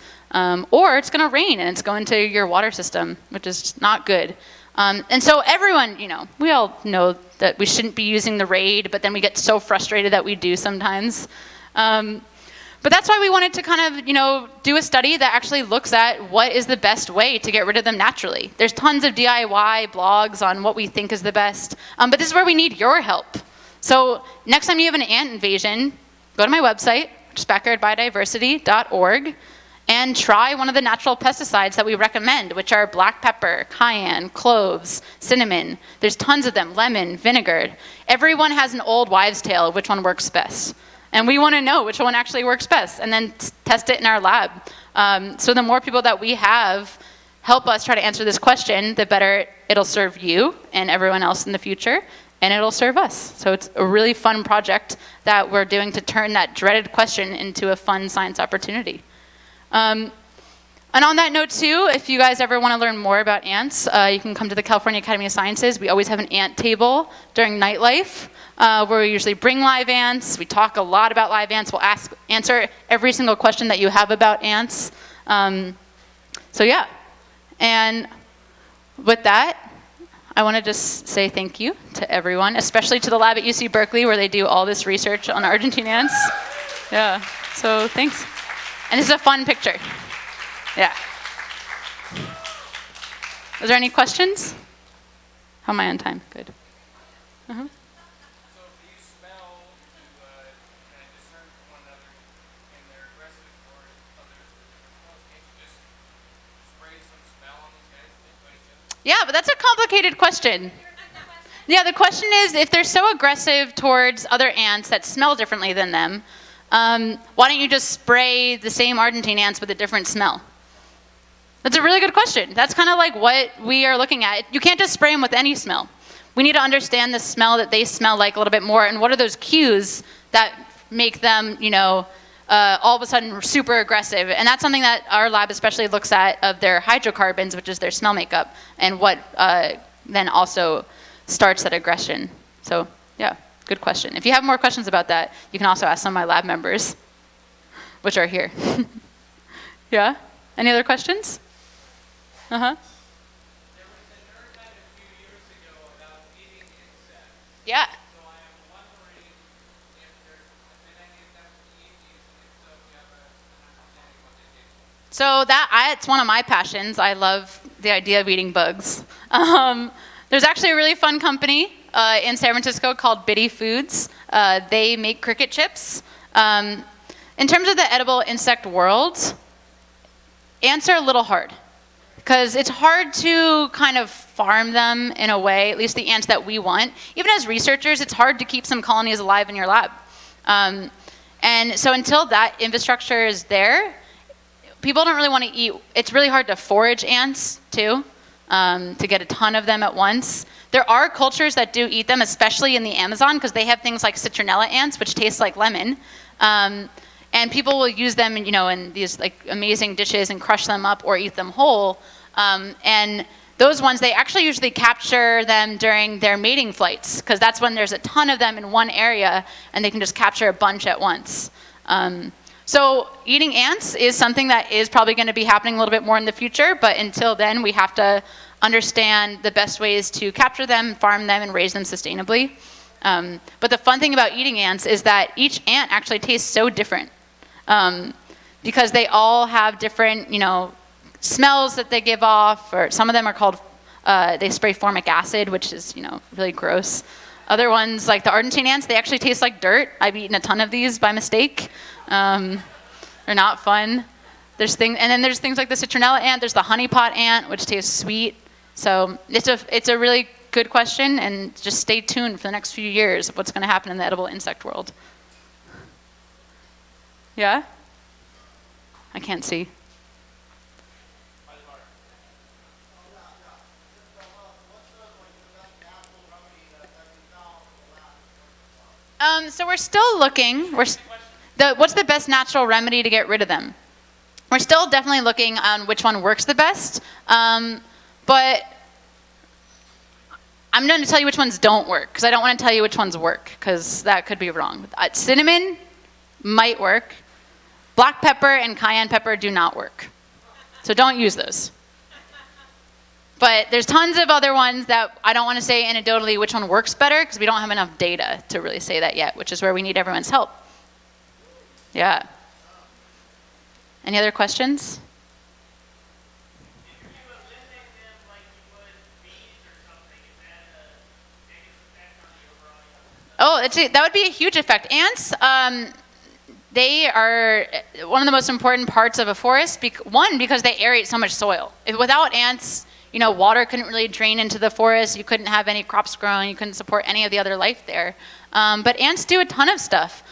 Or it's going to rain and it's going to your water system, which is not good. And so everyone, we all know that we shouldn't be using the raid, but then we get so frustrated that we do sometimes. But that's why we wanted to kind of, do a study that actually looks at what is the best way to get rid of them naturally. There's tons of DIY blogs on what we think is the best, but this is where we need your help. So next time you have an ant invasion, go to my website, which is backyardbiodiversity.org, and try one of the natural pesticides that we recommend, which are black pepper, cayenne, cloves, cinnamon. There's tons of them, lemon, vinegar. Everyone has an old wives' tale of which one works best. And we want to know which one actually works best and then test it in our lab. So the more people that we have help us try to answer this question, the better it'll serve you and everyone else in the future, and it'll serve us. So it's a really fun project that we're doing to turn that dreaded question into a fun science opportunity. And on that note too, if you guys ever want to learn more about ants, you can come to the California Academy of Sciences. We always have an ant table during nightlife. Where we usually bring live ants. We talk a lot about live ants. We'll answer every single question that you have about ants. So yeah, and with that, I want to just say thank you to everyone, especially to the lab at UC Berkeley where they do all this research on Argentine ants. Yeah, so thanks. And this is a fun picture. Yeah. Is there any questions? How am I on time? Good. Uh-huh. Yeah, but that's a complicated question. Yeah, the question is, if they're so aggressive towards other ants that smell differently than them, why don't you just spray the same Argentine ants with a different smell? That's a really good question. That's kind of like what we are looking at. You can't just spray them with any smell. We need to understand the smell that they smell like a little bit more, and what are those cues that make them, all of a sudden super aggressive. And that's something that our lab especially looks at of their hydrocarbons, which is their smell makeup, and what then also starts that aggression. So yeah, good question. If you have more questions about that, you can also ask some of my lab members, which are here. Yeah? Any other questions? Uh-huh. There was a Nerd Nite a few years ago about eating insects. Yeah. So I am wondering if there have been any attempts to eat these, and if so, if you have an understanding what they taste like. So it's one of my passions. I love the idea of eating bugs. There's actually a really fun company in San Francisco called Bitty Foods. They make cricket chips. In terms of the edible insect world, ants are a little hard because it's hard to kind of farm them in a way, at least the ants that we want. Even as researchers, it's hard to keep some colonies alive in your lab. And so until that infrastructure is there, people don't really want to eat. It's really hard to forage ants too, to get a ton of them at once. There are cultures that do eat them, especially in the Amazon, because they have things like citronella ants, which taste like lemon. And people will use them, in these like amazing dishes and crush them up or eat them whole. And those ones, they actually usually capture them during their mating flights, because that's when there's a ton of them in one area, and they can just capture a bunch at once. So eating ants is something that is probably going to be happening a little bit more in the future, but until then, we have to understand the best ways to capture them, farm them, and raise them sustainably. But the fun thing about eating ants is that each ant actually tastes so different. Because they all have different, smells that they give off, or some of them are called, they spray formic acid, which is, really gross. Other ones, like the Argentine ants, they actually taste like dirt. I've eaten a ton of these by mistake. They're not fun. And then there's things like the citronella ant, there's the honeypot ant, which tastes sweet. So it's a really good question, and just stay tuned for the next few years of what's going to happen in the edible insect world. Yeah? I can't see. So we're still looking. What's the best natural remedy to get rid of them? We're still definitely looking on which one works the best. But I'm going to tell you which ones don't work, because I don't want to tell you which ones work, because that could be wrong. Cinnamon might work. Black pepper and cayenne pepper do not work. So don't use those. But there's tons of other ones that I don't want to say anecdotally which one works better because we don't have enough data to really say that yet, which is where we need everyone's help. Yeah. Any other questions? Oh, that would be a huge effect. Ants, they are one of the most important parts of a forest. One, because they aerate so much soil. Without ants, water couldn't really drain into the forest. You couldn't have any crops growing. You couldn't support any of the other life there. But ants do a ton of stuff.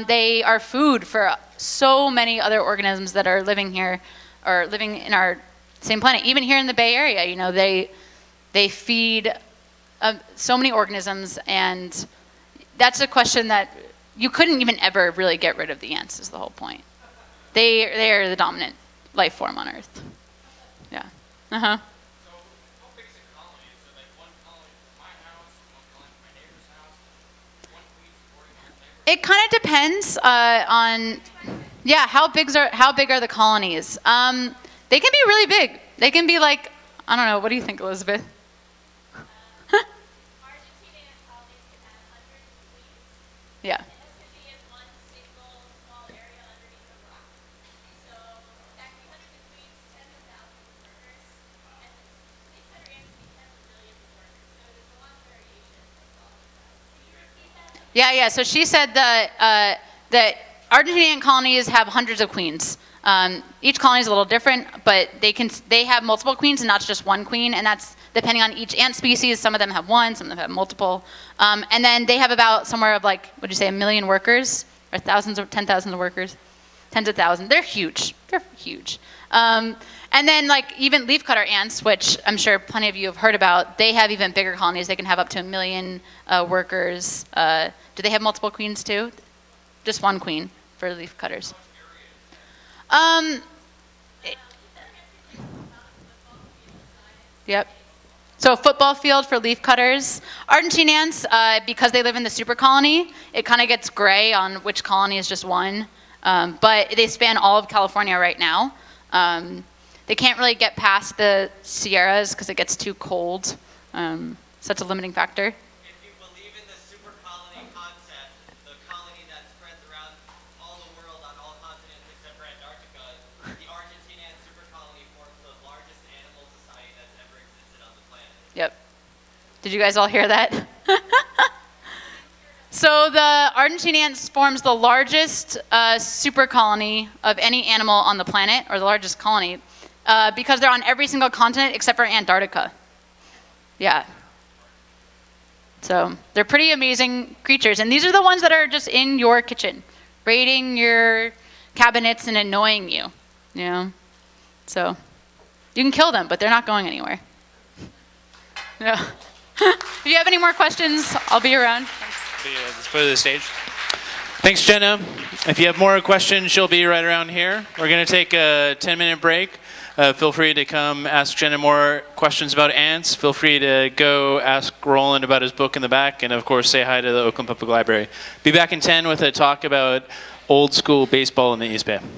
They are food for so many other organisms that are living here or living in our same planet. Even here in the Bay Area, they feed so many organisms, and that's a question that you couldn't even ever really get rid of the ants is the whole point. They are the dominant life form on Earth. Yeah. Uh-huh. So how big is a colony? Is it like one colony for my house, one colony for my neighbor's house, one queen supporting all the neighbors? It kind of depends on how big are the colonies. They can be really big. They can be like, I don't know, what do you think, Elizabeth? Argentine colonies can have hundreds of queens. Yeah. And this could be in one single small area underneath a rock. So that could be hundreds of queens, tens of thousands of workers. And these better ants can be tens of millions of workers. So there's a lot of variation across all of that. Can you repeat that? Yeah. So she said that Argentine colonies have hundreds of queens. Each colony is a little different, but they have multiple queens and not just one queen, and that's depending on each ant species. Some of them have one, some of them have multiple. And then they have about somewhere of like, would you say, 1 million workers, or thousands or 10,000 workers? Tens of thousands. They're huge. And then like even leafcutter ants, which I'm sure plenty of you have heard about, they have even bigger colonies. They can have up to 1 million workers. Do they have multiple queens too? Just one queen for leafcutters. Yep. So a football field for leafcutters. Argentine ants, because they live in the super colony, it kind of gets gray on which colony is just one. But they span all of California right now. They can't really get past the Sierras because it gets too cold. So that's a limiting factor. If you believe in the super colony concept, the colony that spreads around all the world on all continents except for Antarctica, the Argentine ant super colony forms the largest animal society that's ever existed on the planet. Yep. Did you guys all hear that? So the Argentine ants forms the largest super colony of any animal on the planet, or the largest colony, because they're on every single continent except for Antarctica. Yeah. So they're pretty amazing creatures. And these are the ones that are just in your kitchen, raiding your cabinets and annoying you. So you can kill them, but they're not going anywhere. Yeah. If you have any more questions, I'll be around. Let's go to the stage. Thanks, Jenna. If you have more questions, she'll be right around here. We're going to take a 10-minute break. Feel free to come ask Jenna more questions about ants. Feel free to go ask Roland about his book in the back. And, of course, say hi to the Oakland Public Library. Be back in 10 with a talk about old school baseball in the East Bay. How did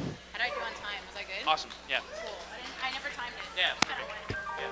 I do on time? Was I good? Awesome. Yeah. Cool. I never timed it. Yeah. Perfect. Yeah.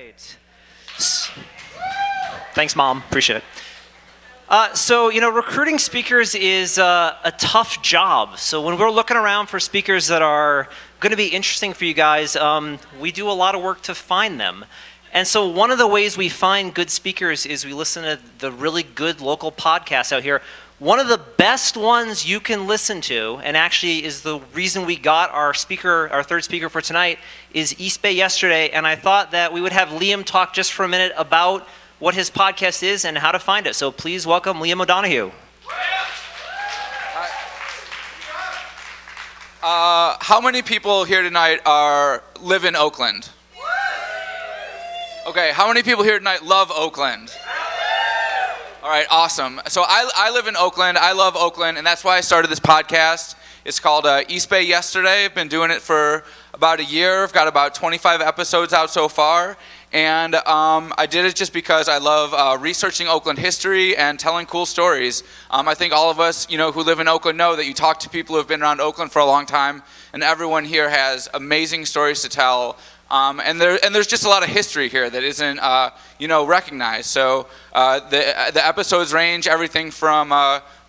right. Thanks, Mom. Appreciate it. So, recruiting speakers is a tough job. So when we're looking around for speakers that are going to be interesting for you guys, we do a lot of work to find them. And so one of the ways we find good speakers is we listen to the really good local podcasts out here. One of the best ones you can listen to, and actually is the reason we got our third speaker for tonight, is East Bay Yesterday. And I thought that we would have Liam talk just for a minute about what his podcast is and how to find it. So please welcome Liam O'Donoghue. How many people here tonight live in Oakland? Okay, how many people here tonight love Oakland? All right, awesome. So I live in Oakland. I love Oakland, and that's why I started this podcast. It's called East Bay Yesterday. I've been doing it for about a year. I've got about 25 episodes out so far. And I did it just because I love researching Oakland history and telling cool stories. I think all of us, who live in Oakland know that you talk to people who have been around Oakland for a long time, and everyone here has amazing stories to tell. And there's just a lot of history here that isn't, recognized. So the episodes range everything from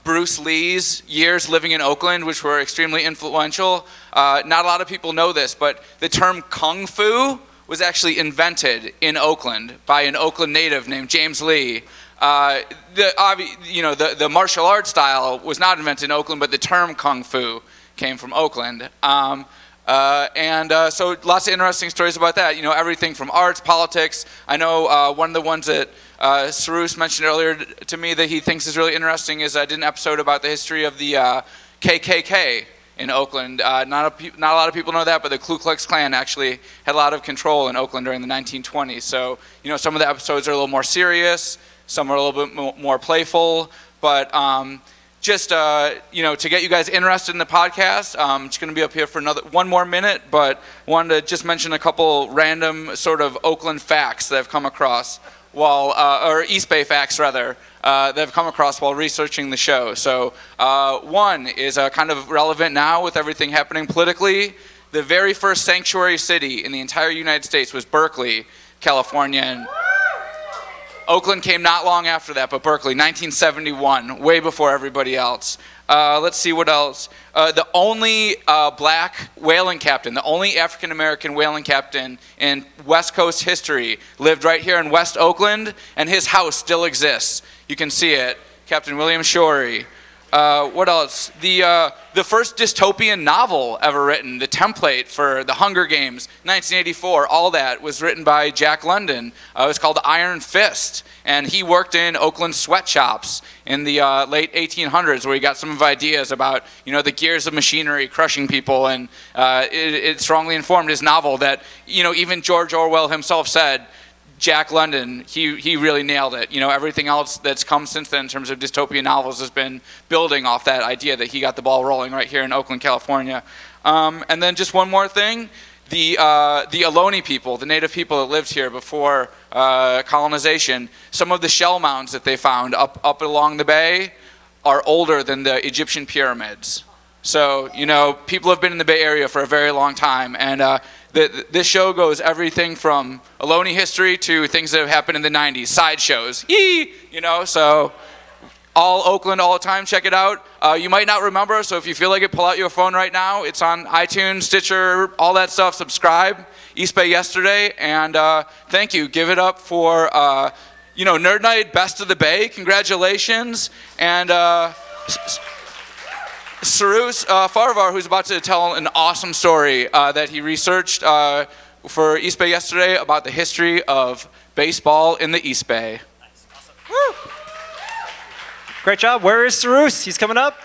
Bruce Lee's years living in Oakland, which were extremely influential. Not a lot of people know this, but the term kung fu was actually invented in Oakland by an Oakland native named James Lee. The martial arts style was not invented in Oakland, but the term kung fu came from Oakland. So lots of interesting stories about that. Everything from arts, politics. I know one of the ones that Cyrus mentioned earlier to me that he thinks is really interesting is I did an episode about the history of the KKK in Oakland. Not a lot of people know that, but the Ku Klux Klan actually had a lot of control in Oakland during the 1920s. So, some of the episodes are a little more serious, some are a little bit more playful, but to get you guys interested in the podcast, I'm just going to be up here for one more minute, but wanted to just mention a couple random sort of Oakland facts that I've come across or East Bay facts rather, that I've come across while researching the show. So one is kind of relevant now with everything happening politically. The very first sanctuary city in the entire United States was Berkeley, California. And Oakland came not long after that, but Berkeley, 1971, way before everybody else. Let's see what else. The only black whaling captain, the only African-American whaling captain in West Coast history lived right here in West Oakland, and his house still exists. You can see it, Captain William Shorey. What else? The first dystopian novel ever written, the template for The Hunger Games, 1984, all that was written by Jack London. It was called Iron Fist, and he worked in Oakland sweatshops in the late 1800s, where he got some of ideas about, the gears of machinery crushing people, and it strongly informed his novel that, even George Orwell himself said, Jack London, he really nailed it. Everything else that's come since then in terms of dystopian novels has been building off that idea that he got the ball rolling right here in Oakland, California. And then just one more thing, the Ohlone people, the native people that lived here before colonization, some of the shell mounds that they found up along the bay are older than the Egyptian pyramids. So, people have been in the Bay Area for a very long time, and this show goes everything from Ohlone history to things that have happened in the 90s, sideshows, so all Oakland all the time, check it out. You might not remember, so if you feel like it, pull out your phone right now. It's on iTunes, Stitcher, all that stuff. Subscribe, East Bay Yesterday, and thank you. Give it up for, Nerd Nite, Best of the Bay, congratulations, and Cyrus Farvar, who's about to tell an awesome story that he researched for East Bay Yesterday about the history of baseball in the East Bay. Nice. Awesome. Woo! Great job. Where is Cyrus? He's coming up.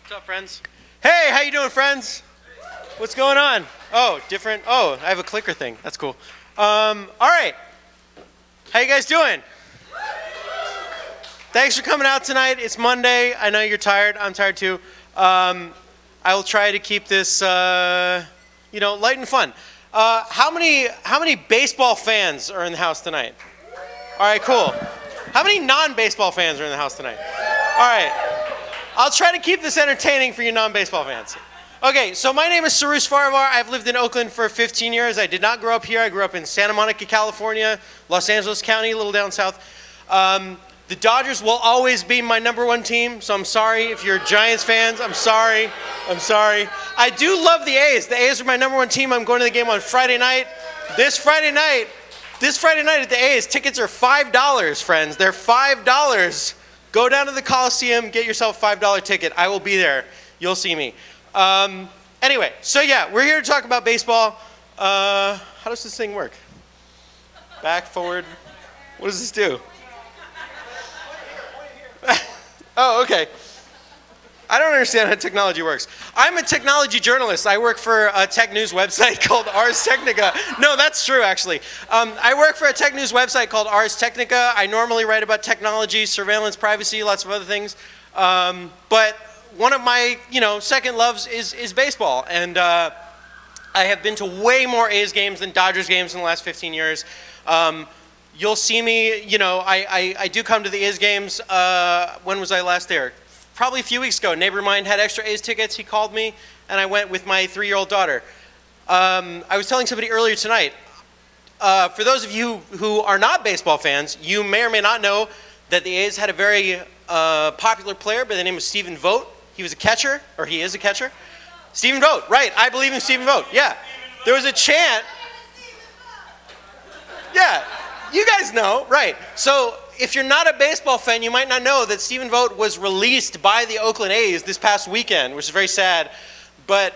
What's up, friends? Hey, how you doing, friends? What's going on? Oh, different. Oh, I have a clicker thing. That's cool. All right. How you guys doing? Thanks for coming out tonight. It's Monday. I know you're tired. I'm tired too. I will try to keep this, light and fun. How many baseball fans are in the house tonight? All right, cool. How many non-baseball fans are in the house tonight? All right. I'll try to keep this entertaining for you non-baseball fans. Okay, so my name is Sarus Farivar. I've lived in Oakland for 15 years. I did not grow up here. I grew up in Santa Monica, California, Los Angeles County, a little down south. The Dodgers will always be my number one team, so I'm sorry if you're Giants fans. I'm sorry. I do love the A's. The A's are my number one team. I'm going to the game on Friday night. This Friday night at the A's, tickets are $5, friends. They're $5. Go down to the Coliseum, get yourself a $5 ticket. I will be there. You'll see me. Anyway, so yeah, we're here to talk about baseball. How does this thing work? Back, forward. What does this do? Oh, okay. I don't understand how technology works. I'm a technology journalist. I work for a tech news website called Ars Technica. No, that's true, actually. I work for a tech news website called Ars Technica. I normally write about technology, surveillance, privacy, lots of other things. But one of my, second loves is baseball. And I have been to way more A's games than Dodgers games in the last 15 years. You'll see me, I do come to the A's games. When was I last there? Probably a few weeks ago. A neighbor of mine had extra A's tickets. He called me, and I went with my 3-year-old daughter. I was telling somebody earlier tonight, for those of you who are not baseball fans, you may or may not know that the A's had a very popular player by the name of Stephen Vogt. He was a catcher, or he is a catcher. Stephen Vogt, right. I believe in Stephen Vogt, yeah. There was a chant. Yeah, you guys know, right. So if you're not a baseball fan, you might not know that Stephen Vogt was released by the Oakland A's this past weekend, which is very sad. But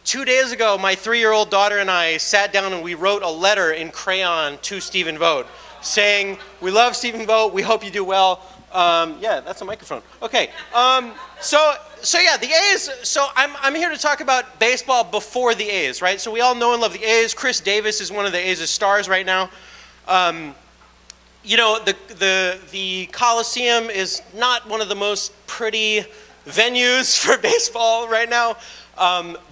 2 days ago, my 3-year-old daughter and I sat down and we wrote a letter in crayon to Stephen Vogt saying, we love Stephen Vogt, we hope you do well. Yeah, that's a microphone. Okay, so yeah, the A's, so I'm here to talk about baseball before the A's, right? So we all know and love the A's. Chris Davis is one of the A's stars right now. The Coliseum is not one of the most pretty venues for baseball right now,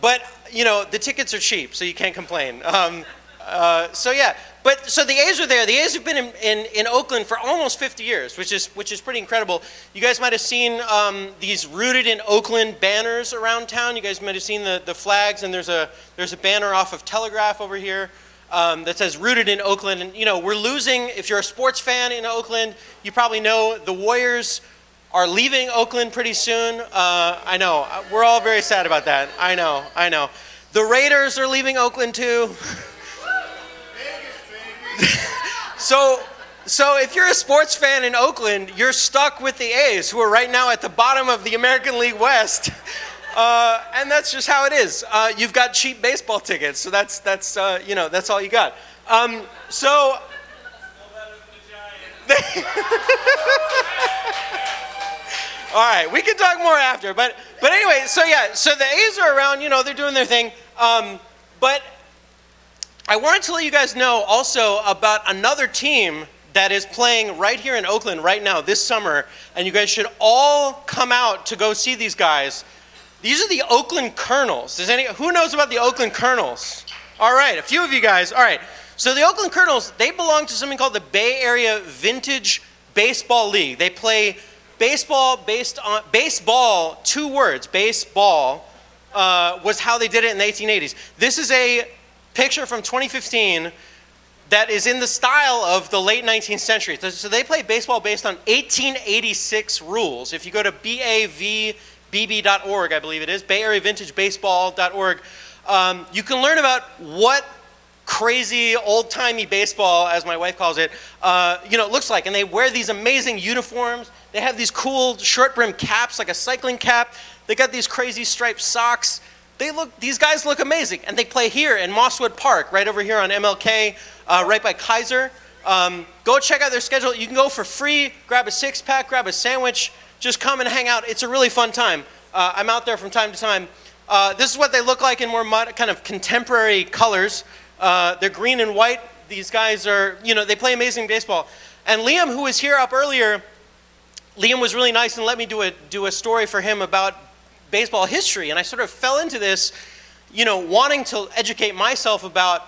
but the tickets are cheap, so you can't complain. So the A's are there. The A's have been in Oakland for almost 50 years, which is pretty incredible. You guys might have seen these Rooted in Oakland banners around town. You guys might have seen the flags, and there's a banner off of Telegraph over here. That says Rooted in Oakland. And, we're losing. If you're a sports fan in Oakland, you probably know the Warriors are leaving Oakland pretty soon. I know. We're all very sad about that. I know. The Raiders are leaving Oakland too. So if you're a sports fan in Oakland, you're stuck with the A's, who are right now at the bottom of the American League West. And that's just how it is. You've got cheap baseball tickets, so that's all you got. So. All right, we can talk more after, but anyway, so the A's are around. They're doing their thing. But I wanted to let you guys know also about another team that is playing right here in Oakland right now this summer, and you guys should all come out to go see these guys. These are the Oakland Colonels. Who knows about the Oakland Colonels? All right, a few of you guys. All right, so the Oakland Colonels, they belong to something called the Bay Area Vintage Baseball League. They play baseball based on baseball, 2 words. Baseball was how they did it in the 1880s. This is a picture from 2015 that is in the style of the late 19th century. So they play baseball based on 1886 rules. If you go to BAVBB.org, I believe it is, BayAreaVintageBaseball.org, you can learn about what crazy old-timey baseball, as my wife calls it, looks like. And they wear these amazing uniforms. They have these cool short-brim caps, like a cycling cap. They got these crazy striped socks. These guys look amazing, and they play here in Mosswood Park, right over here on MLK, right by Kaiser. Go check out their schedule. You can go for free, grab a 6-pack, grab a sandwich, just come and hang out. It's a really fun time. I'm out there from time to time. This is what they look like in more kind of contemporary colors. They're green and white. These guys are, they play amazing baseball. And Liam, who was here up earlier, Liam was really nice and let me do a story for him about baseball history, and I sort of fell into this, wanting to educate myself about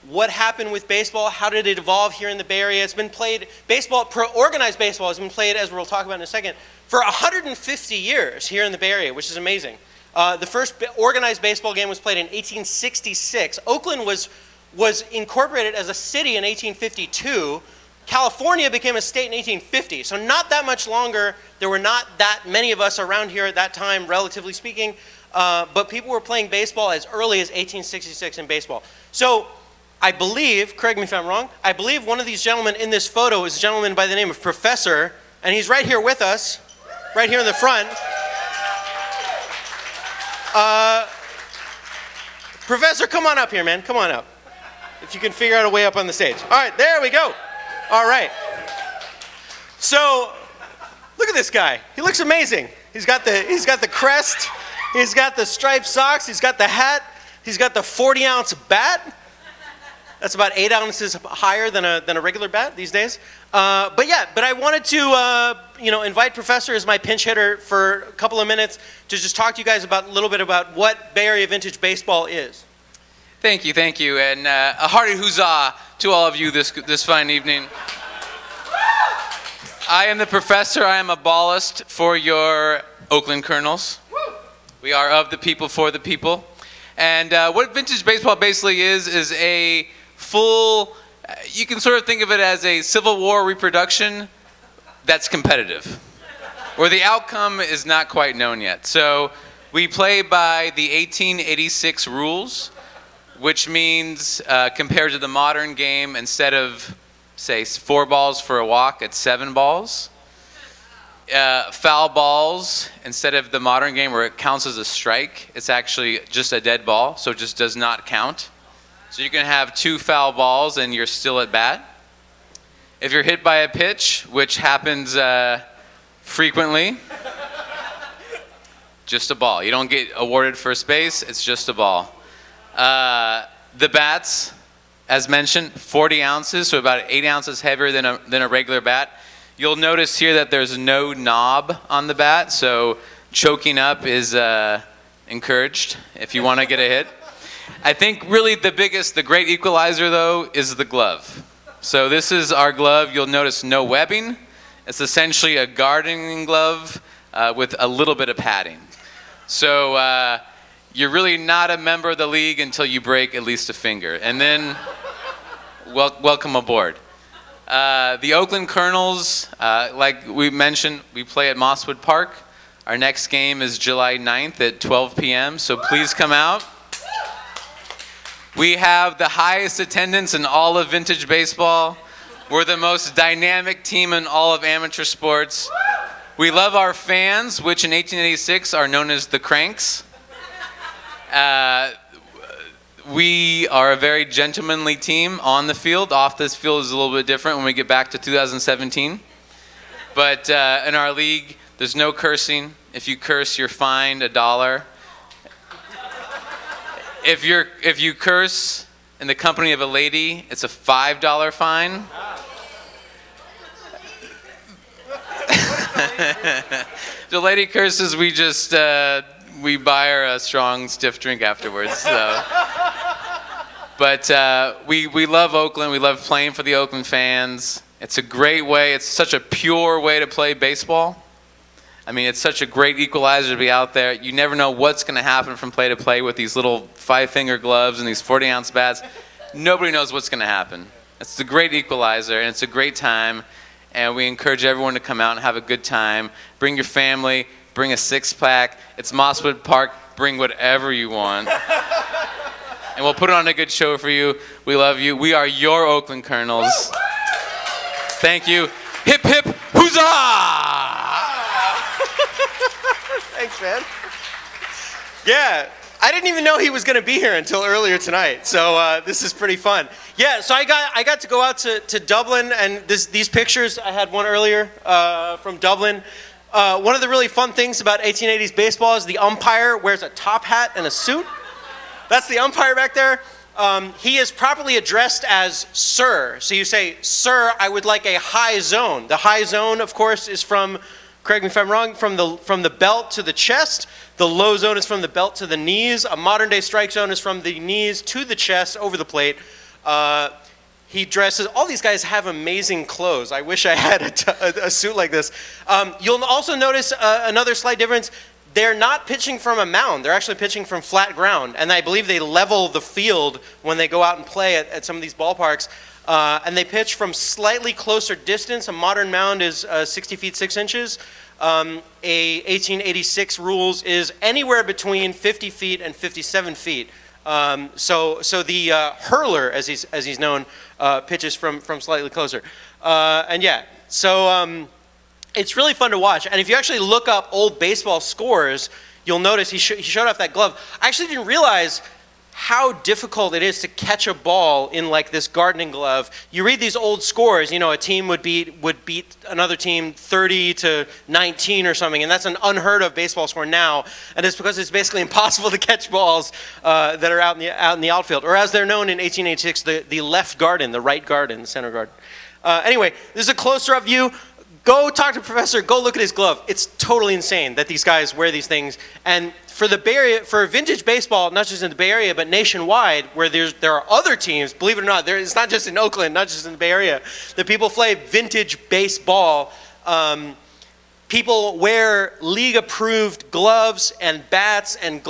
what happened with baseball, how did it evolve here in the Bay Area. It's been played, organized baseball has been played, as we'll talk about in a second, for 150 years here in the Bay Area, which is amazing. The first organized baseball game was played in 1866. Oakland was incorporated as a city in 1852. California became a state in 1850, so not that much longer. There were not that many of us around here at that time, relatively speaking, but people were playing baseball as early as 1866 in baseball. So I believe, correct me if I'm wrong, I believe one of these gentlemen in this photo is a gentleman by the name of Professor, and he's right here with us, right here in the front. Professor, come on up here, man. Come on up. If you can figure out a way up on the stage. All right, there we go. All right. So, look at this guy. He looks amazing. He's got the crest. He's got the striped socks. He's got the hat. He's got the 40-ounce bat. That's about 8 ounces higher than a regular bat these days. But I wanted to invite Professor as my pinch hitter for a couple of minutes to just talk to you guys about a little bit about what Bay Area vintage baseball is. Thank you, and a hearty huzzah to all of you this fine evening. I am the Professor. I am a ballist for your Oakland Colonels. We are of the people, for the people. And what vintage baseball basically is a full, you can sort of think of it as a Civil War reproduction that's competitive, where the outcome is not quite known yet. So we play by the 1886 rules, which means compared to the modern game, instead of, say, 4 balls for a walk, it's 7 balls. Foul balls, instead of the modern game where it counts as a strike, it's actually just a dead ball, so it just does not count. So you can have 2 foul balls and you're still at bat. If you're hit by a pitch, which happens frequently, just a ball. You don't get awarded first base, it's just a ball. The bats, as mentioned, 40 ounces, so about 8 ounces heavier than a regular bat. You'll notice here that there's no knob on the bat, so choking up is encouraged if you want to get a hit. I think really the great equalizer though is the glove. So this is our glove. You'll notice no webbing. It's essentially a gardening glove with a little bit of padding. So you're really not a member of the league until you break at least a finger, and then welcome aboard. The Oakland Colonels, like we mentioned, we play at Mosswood Park. Our next game is July 9th at 12 p.m., so please come out. We have the highest attendance in all of vintage baseball. We're the most dynamic team in all of amateur sports. We love our fans, which in 1886 are known as the Cranks. We are a very gentlemanly team on the field. Off this field is a little bit different when we get back to 2017. But in our league, there's no cursing. If you curse, you're fined $1. If you curse in the company of a lady, it's a $5 fine. If the lady curses, we just we buy her a strong, stiff drink afterwards. So. But we love Oakland. We love playing for the Oakland fans. It's a great way. It's such a pure way to play baseball. I mean, it's such a great equalizer to be out there. You never know what's going to happen from play to play with these little 5-finger gloves and these 40-ounce bats. Nobody knows what's going to happen. It's a great equalizer, and it's a great time. And we encourage everyone to come out and have a good time. Bring your family. Bring a 6-pack. It's Mosswood Park. Bring whatever you want. And we'll put on a good show for you. We love you. We are your Oakland Colonels. Thank you. Hip, hip, huzzah! Thanks, man. Yeah, I didn't even know he was going to be here until earlier tonight, so this is pretty fun. Yeah, so I got to go out to Dublin, and these pictures, I had one earlier from Dublin. One of the really fun things about 1880s baseball is the umpire wears a top hat and a suit. That's the umpire back there. He is properly addressed as sir. So you say, sir, I would like a high zone. The high zone, of course, is from, correct me if I'm wrong, from the belt to the chest. The low zone is from the belt to the knees. A modern day strike zone is from the knees to the chest over the plate. He dresses, all these guys have amazing clothes. I wish I had a suit like this. You'll also notice another slight difference. they're not pitching from a mound. They're actually pitching from flat ground. And I believe they level the field when they go out and play at some of these ballparks. And they pitch from slightly closer distance. A modern mound is 60 feet 6 inches. A 1886 rules is anywhere between 50 feet and 57 feet. So the hurler, as he's known, pitches from slightly closer. And yeah, so it's really fun to watch. And if you actually look up old baseball scores, you'll notice he showed off that glove. I actually didn't realize how difficult it is to catch a ball in like this gardening glove. You read these old scores, you know, a team would beat another team 30-19 or something, and that's an unheard of baseball score now. And it's because it's basically impossible to catch balls that are out in the outfield, or as they're known in 1886, the left garden, the right garden, the center garden. Anyway, this is a closer up view. Go talk to Professor, go look at his glove. It's totally insane that these guys wear these things. And for the Bay Area, for vintage baseball, not just in the Bay Area, but nationwide, where there are other teams, believe it or not, it's not just in Oakland, not just in the Bay Area, that people play vintage baseball. People wear league-approved gloves and bats and,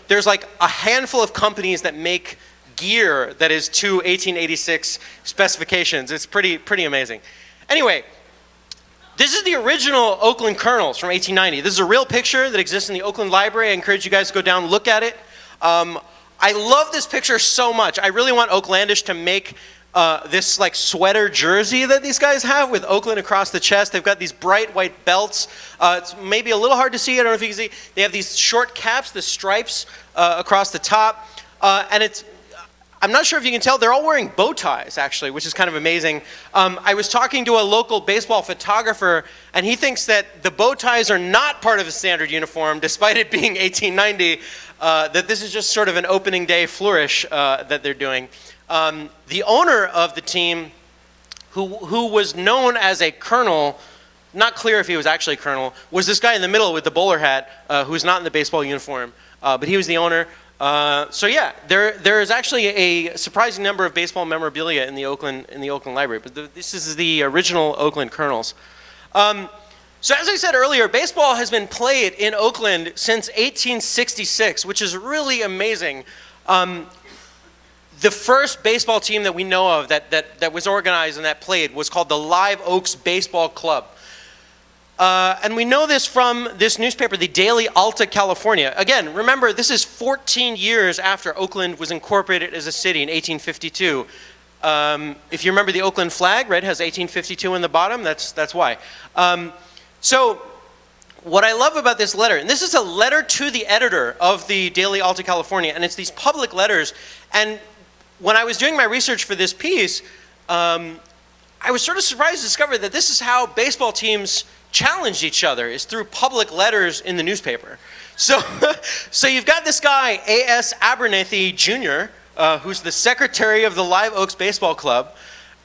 there's like a handful of companies that make gear that is to 1886 specifications. It's pretty amazing. Anyway, this is the original Oakland Colonels from 1890. This is a real picture that exists in the Oakland Library. I encourage you guys to go down and look at it. I love this picture so much. I really want Oaklandish to make this like sweater jersey that these guys have with Oakland across the chest. They've got these bright white belts. It's maybe a little hard to see. I don't know if you can see. They have these short caps, the stripes across the top. And I'm not sure if you can tell, they're all wearing bow ties, actually, which is kind of amazing. I was talking to a local baseball photographer, and he thinks that the bow ties are not part of a standard uniform, despite it being 1890, that this is just sort of an opening day flourish that they're doing. The owner of the team, who was known as a colonel, not clear if he was actually a colonel, was this guy in the middle with the bowler hat, who's not in the baseball uniform, but he was the owner. So yeah, there is actually a surprising number of baseball memorabilia in the Oakland Library, but this is the original Oakland Colonels. So as I said earlier, baseball has been played in Oakland since 1866, which is really amazing. The first baseball team that we know of that was organized and that played was called the Live Oaks Baseball Club. And we know this from this newspaper, the Daily Alta California. Again, remember, this is 14 years after Oakland was incorporated as a city in 1852. If you remember the Oakland flag, right, has 1852 in the bottom, that's why. So what I love about this letter, and this is a letter to the editor of the Daily Alta California, and it's these public letters. And when I was doing my research for this piece, I was sort of surprised to discover that this is how baseball teams challenged each other, is through public letters in the newspaper. So you've got this guy, A.S. Abernathy Jr., who's the secretary of the Live Oaks Baseball Club,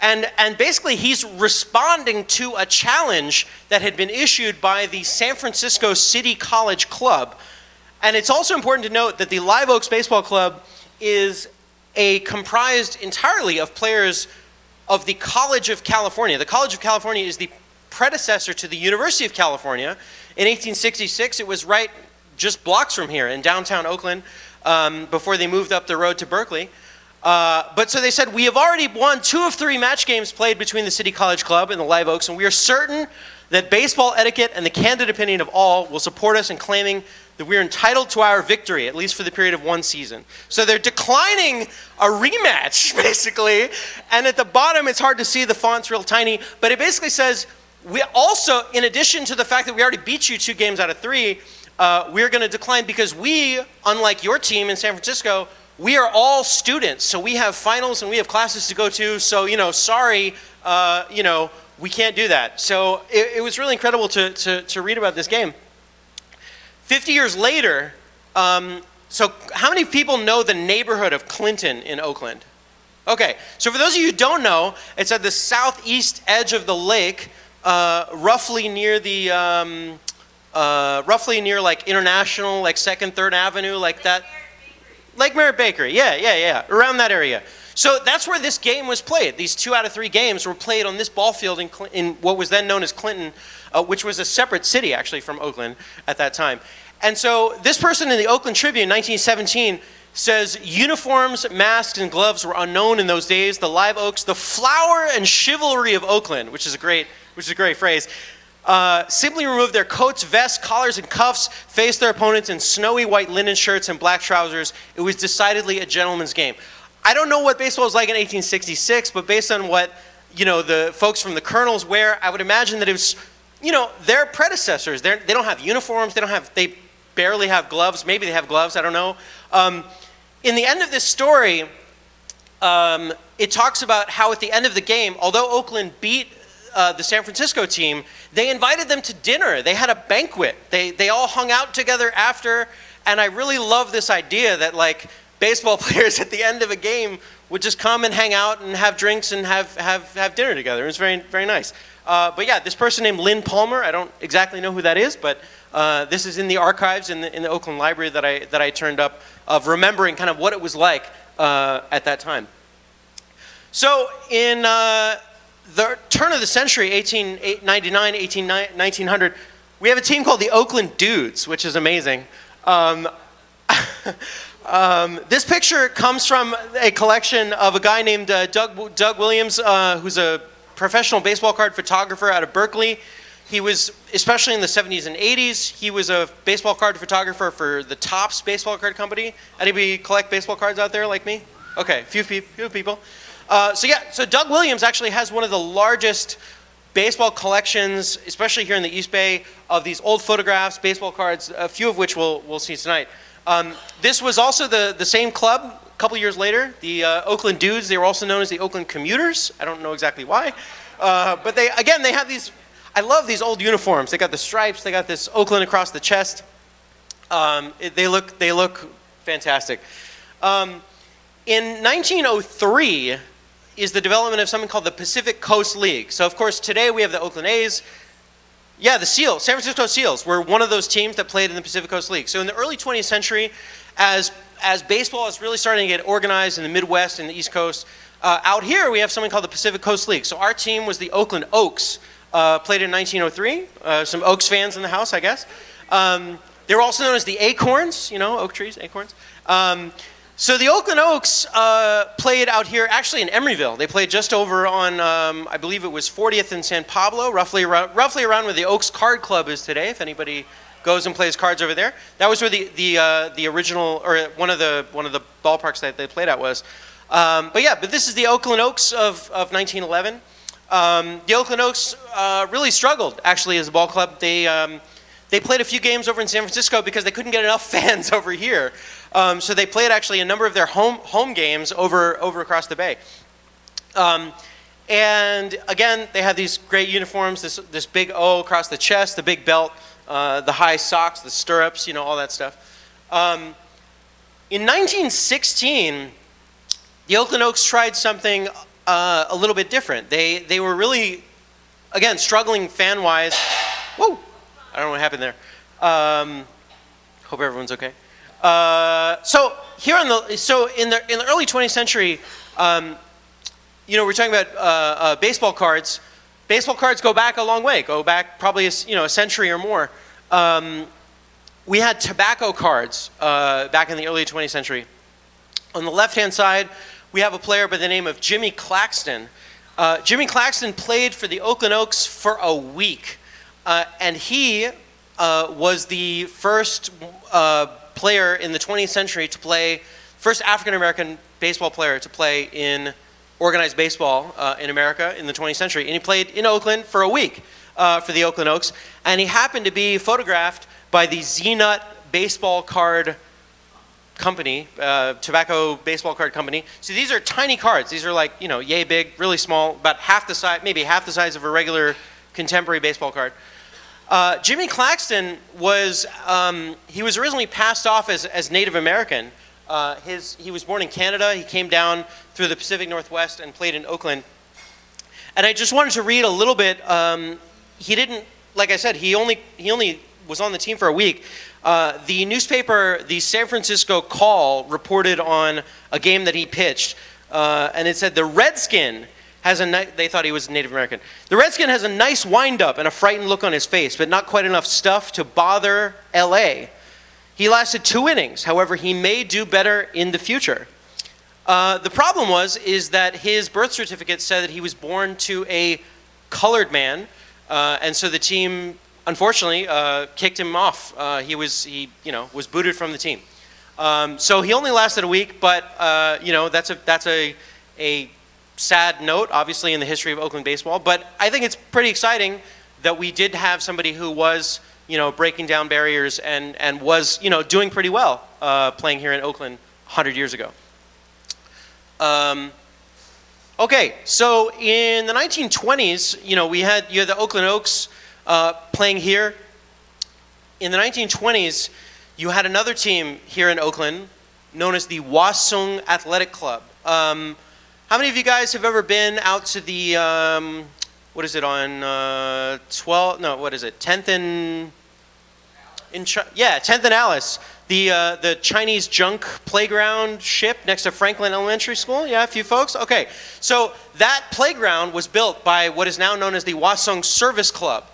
and basically he's responding to a challenge that had been issued by the San Francisco City College Club. And it's also important to note that the Live Oaks Baseball Club is comprised entirely of players of the College of California. The College of California is the predecessor to the University of California. In 1866, it was right just blocks from here in downtown Oakland before they moved up the road to Berkeley. But so they said, we have already won 2 of 3 match games played between the City College Club and the Live Oaks, and we are certain that baseball etiquette and the candid opinion of all will support us in claiming that we are entitled to our victory, at least for the period of 1 season. So they're declining a rematch, basically. And at the bottom, it's hard to see, the font's real tiny, but it basically says, we also, in addition to the fact that we already beat you 2 games out of 3, we're going to decline because we, unlike your team in San Francisco, we are all students. So we have finals and we have classes to go to. So, sorry, we can't do that. So it was really incredible to read about this game. 50 years later, so how many people know the neighborhood of Clinton in Oakland? Okay, so for those of you who don't know, it's at the southeast edge of the lake, roughly near like International, like 2nd, 3rd Avenue, like that. Lake Merritt Bakery, yeah, around that area. So that's where this game was played. These 2 out of 3 games were played on this ball field in what was then known as Clinton, which was a separate city actually from Oakland at that time. And so this person in the Oakland Tribune, 1917, says uniforms, masks, and gloves were unknown in those days. The live oaks, the flower and chivalry of Oakland, which is a great phrase, simply removed their coats, vests, collars, and cuffs, faced their opponents in snowy white linen shirts and black trousers. It was decidedly a gentleman's game. I don't know what baseball was like in 1866, but based on what the folks from the Colonels wear, I would imagine that it was their predecessors. They don't have uniforms. They barely have gloves. Maybe they have gloves. I don't know. In the end of this story, it talks about how at the end of the game, although Oakland beat the San Francisco team, they invited them to dinner. They had a banquet. They all hung out together after, and I really love this idea that like baseball players at the end of a game would just come and hang out and have drinks and have dinner together. It was very, very nice. But yeah, this person named Lynn Palmer, I don't exactly know who that is, but this is in the archives in the Oakland Library that I turned up of remembering kind of what it was like at that time. So in the turn of the century, 1899, 1900, we have a team called the Oakland Dudes, which is amazing. This picture comes from a collection of a guy named Doug Williams, who's a professional baseball card photographer out of Berkeley. He was, especially in the 70s and 80s, he was a baseball card photographer for the Topps baseball card company. Anybody collect baseball cards out there like me? Okay, few people. So Doug Williams actually has one of the largest baseball collections, especially here in the East Bay, of these old photographs, baseball cards, a few of which we'll see tonight. This was also the same club a couple years later, the Oakland Dudes. They were also known as the Oakland Commuters. I don't know exactly why. But they have these, I love these old uniforms. They got the stripes, they got this Oakland across the chest. They look fantastic. In 1903 is the development of something called the Pacific Coast League. So of course today we have the Oakland A's. Yeah, the Seals, San Francisco Seals, were one of those teams that played in the Pacific Coast League. So in the early 20th century, as baseball is really starting to get organized in the Midwest and the East Coast, out here we have something called the Pacific Coast League. So our team was the Oakland Oaks, played in 1903. Some Oaks fans in the house, I guess. They were also known as the Acorns, oak trees, acorns. So the Oakland Oaks played out here, actually in Emeryville. They played just over on, I believe it was 40th and San Pablo, roughly around where the Oaks Card Club is today, if anybody goes and plays cards over there. That was where the original, or one of the ballparks that they played at was. But this is the Oakland Oaks of 1911. The Oakland Oaks really struggled, actually, as a ball club. They played a few games over in San Francisco because they couldn't get enough fans over here. So they played actually a number of their home games over across the bay. And again, they have these great uniforms, this big O across the chest, the big belt, the high socks, the stirrups, all that stuff. In 1916, the Oakland Oaks tried something a little bit different. They were really, again, struggling fan-wise. Whoa! I don't know what happened there. Hope everyone's okay. So in the early 20th century, we're talking about baseball cards. Baseball cards go back a long way. Go back probably a century or more. We had tobacco cards back in the early 20th century. On the left-hand side, we have a player by the name of Jimmy Claxton. Jimmy Claxton played for the Oakland Oaks for a week. And he was the first player in the 20th century to play, first African-American baseball player to play in organized baseball in America in the 20th century. And he played in Oakland for a week for the Oakland Oaks. And he happened to be photographed by the Z-Nut baseball card company, tobacco baseball card company. So these are tiny cards. These are like, yay big, really small, about half the size, maybe half the size of a regular contemporary baseball card. Jimmy Claxton was originally passed off as Native American. He was born in Canada. He came down through the Pacific Northwest and played in Oakland. And I just wanted to read a little bit. He didn't, like I said, he only was on the team for a week. The newspaper, the San Francisco Call, reported on a game that he pitched, and it said the Redskin they thought he was Native American. The Redskin has a nice wind-up and a frightened look on his face, but not quite enough stuff to bother L.A. He lasted 2 innings. However, he may do better in the future. The problem is that his birth certificate said that he was born to a colored man, and so the team, unfortunately, kicked him off. He was booted from the team. So he only lasted a week, but that's a sad note, obviously, in the history of Oakland baseball. But I think it's pretty exciting that we did have somebody who was, breaking down barriers and was, doing pretty well playing here in Oakland 100 years ago. Okay, so in the 1920s, you had the Oakland Oaks playing here. In the 1920s, you had another team here in Oakland known as the Hwasong Athletic Club. How many of you guys have ever been out to the, what is it, on 10th and, 10th and Alice, the Chinese junk playground ship next to Franklin Elementary School? Yeah, a few folks? Okay, so that playground was built by what is now known as the Hwasong Service Club.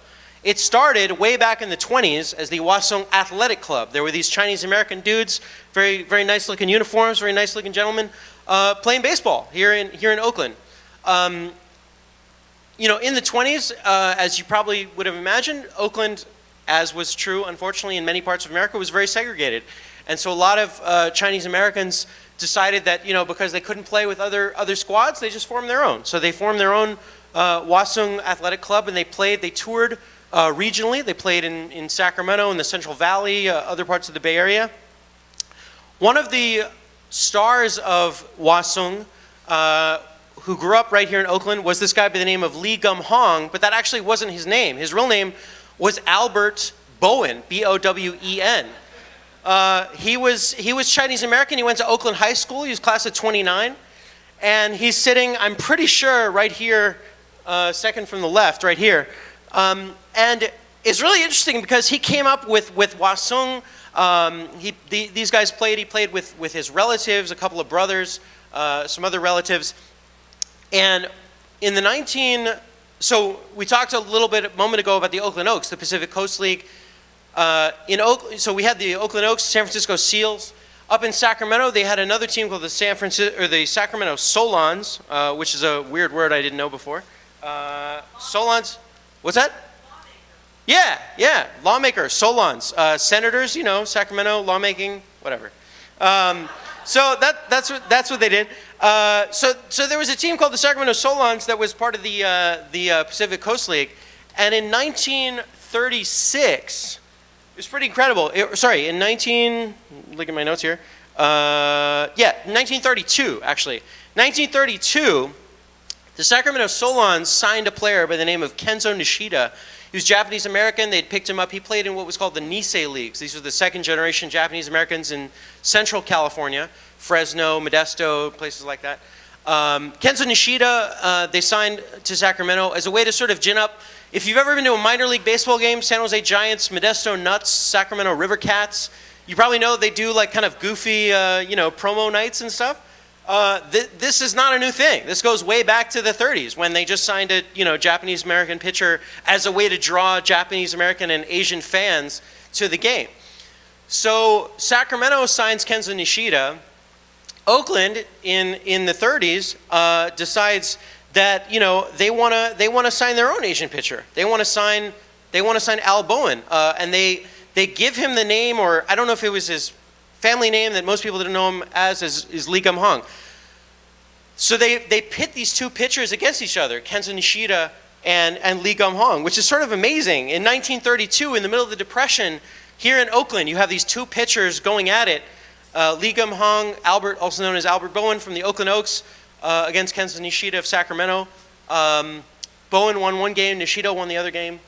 It started way back in the 20s as the Hwasong Athletic Club. There were these Chinese American dudes, very, very nice looking uniforms, very nice looking gentlemen, playing baseball here in Oakland. In the 20s, as you probably would have imagined, Oakland, as was true, unfortunately, in many parts of America, was very segregated. And so a lot of Chinese Americans decided that, because they couldn't play with other squads, they just formed their own. So they formed their own Hwasong Athletic Club, and they toured regionally. They played in Sacramento, in the Central Valley, other parts of the Bay Area. One of the stars of Hwasong, who grew up right here in Oakland, was this guy by the name of Lee Gum Hong, but that actually wasn't his name. His real name was Albert Bowen, B-O-W-E-N. He was Chinese American. He went to Oakland High School. He was class of 29. And he's sitting, I'm pretty sure, right here, second from the left, right here. And it's really interesting because he came up with Hwasong. These guys played. He played with his relatives, a couple of brothers, some other relatives. And in the so we talked a little bit a moment ago about the Oakland Oaks, the Pacific Coast League. So we had the Oakland Oaks, San Francisco Seals. Up in Sacramento, they had another team called the Sacramento Solons, which is a weird word I didn't know before. Solons, what's that? Yeah, lawmakers, Solons, senators, Sacramento, lawmaking, whatever. So that's what they did. So there was a team called the Sacramento Solons that was part of the Pacific Coast League, and in 1936, it was pretty incredible. Look at my notes here. 1932 actually. 1932, the Sacramento Solons signed a player by the name of Kenzo Nishida. He was Japanese American. They'd picked him up. He played in what was called the Nisei Leagues. These were the second generation Japanese Americans in Central California, Fresno, Modesto, places like that. Kenzo Nishida, they signed to Sacramento as a way to sort of gin up. If you've ever been to a minor league baseball game, San Jose Giants, Modesto Nuts, Sacramento River Cats, you probably know they do like kind of goofy, promo nights and stuff. This is not a new thing. This goes way back to the 30s when they just signed a Japanese American pitcher as a way to draw Japanese American and Asian fans to the game. So Sacramento signs Kenzo Nishida. Oakland in the 30s decides that they want to sign their own Asian pitcher. They want to sign Al Bowen, and they give him the name, or I don't know if it was his family name that most people didn't know him as, is Lee Gum Hong. So they pit these two pitchers against each other, Kenzo Nishida and Lee Gum Hong, which is sort of amazing. In 1932, in the middle of the Depression, here in Oakland, you have these two pitchers going at it. Lee Gum Hong, also known as Albert Bowen from the Oakland Oaks, against Kenzo Nishida of Sacramento. Bowen won one game, Nishida won the other game.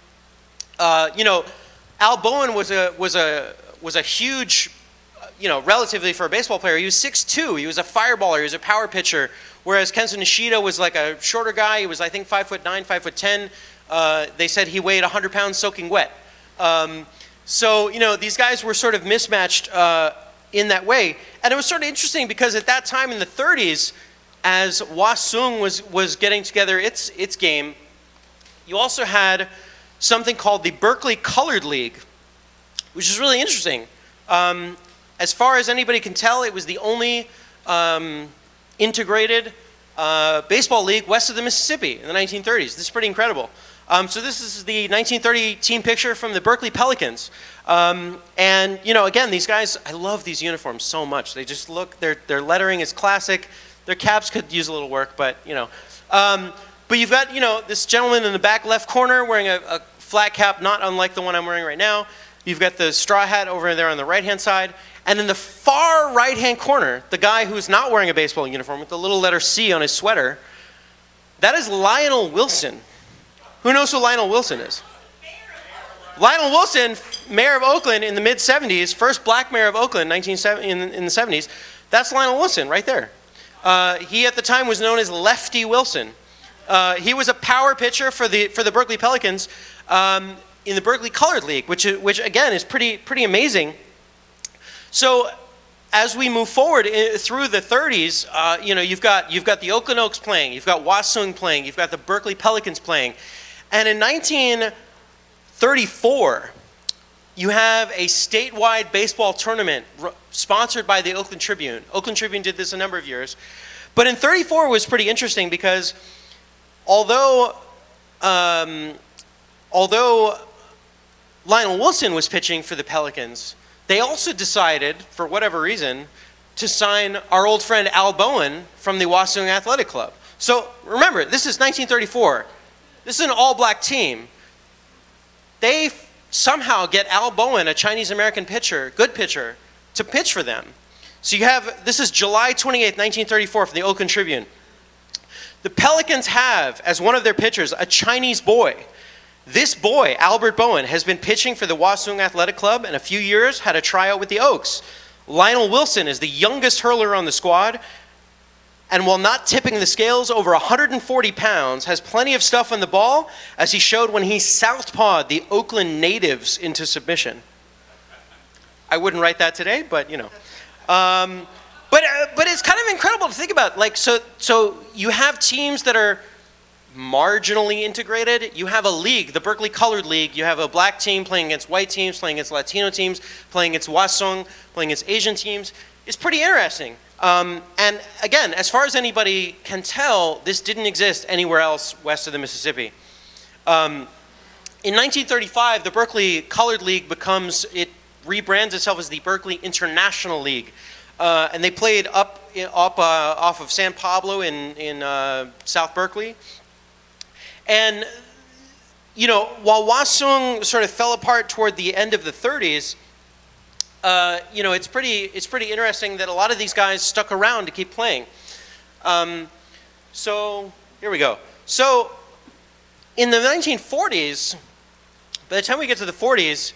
Al Bowen was a huge, relatively for a baseball player. He was 6'2". He was a fireballer. He was a power pitcher. Whereas Kenzo Nishida was like a shorter guy. He was, I think, 5'9", 5'10". They said he weighed 100 pounds soaking wet. So these guys were sort of mismatched in that way. And it was sort of interesting because at that time in the 30s, as Hwasong was getting together its game, you also had something called the Berkeley Colored League, which is really interesting. As far as anybody can tell, it was the only integrated baseball league west of the Mississippi in the 1930s. This is pretty incredible. So this is the 1930 team picture from the Berkeley Pelicans. And, you know, again, these guys, I love these uniforms so much. They just look, their lettering is classic. Their caps could use a little work, but, you know. But you've got, you know, this gentleman in the back left corner wearing a flat cap, not unlike the one I'm wearing right now. You've got the straw hat over there on the right-hand side. And in the far right-hand corner, the guy who's not wearing a baseball uniform with the little letter C on his sweater, that is Lionel Wilson. Who knows who Lionel Wilson is? Lionel Wilson, mayor of Oakland in the mid-'70s, first black mayor of Oakland in the '70s. That's Lionel Wilson right there. He at the time was known as Lefty Wilson. He was a power pitcher for the Berkeley Pelicans in the Berkeley Colored League, which again is pretty amazing. So as we move forward through the 30s, you know, you've got the Oakland Oaks playing, you've got Wasung playing, you've got the Berkeley Pelicans playing, and in 1934, you have a statewide baseball tournament sponsored by the Oakland Tribune. Oakland Tribune did this a number of years, but in '34 was pretty interesting because although Lionel Wilson was pitching for the Pelicans, they also decided, for whatever reason, to sign our old friend Al Bowen from the Wasung Athletic Club. So remember, this is 1934. This is an all-black team. They somehow get Al Bowen, a Chinese-American pitcher, good pitcher, to pitch for them. So you have, this is July 28th, 1934 from the Oakland Tribune. The Pelicans have, as one of their pitchers, a Chinese boy. This boy, Albert Bowen, has been pitching for the Wasung Athletic Club and a few years had a tryout with the Oaks. Lionel Wilson is the youngest hurler on the squad, and while not tipping the scales, over 140 pounds, has plenty of stuff on the ball, as he showed when he southpawed the Oakland natives into submission. I wouldn't write that today, but you know. But it's kind of incredible to think about. Like, so you have teams that are marginally integrated. You have a league, the Berkeley Colored League. You have a black team playing against white teams, playing against Latino teams, playing against Wasung, playing against Asian teams. It's pretty interesting. And again, as far as anybody can tell, this didn't exist anywhere else west of the Mississippi. In 1935, the Berkeley Colored League rebrands itself as the Berkeley International League. And they played off of San Pablo in South Berkeley. And, you know, while Wasung sort of fell apart toward the end of the 30s, you know, it's pretty interesting that a lot of these guys stuck around to keep playing. So here we go. So in the 1940s, by the time we get to the 40s,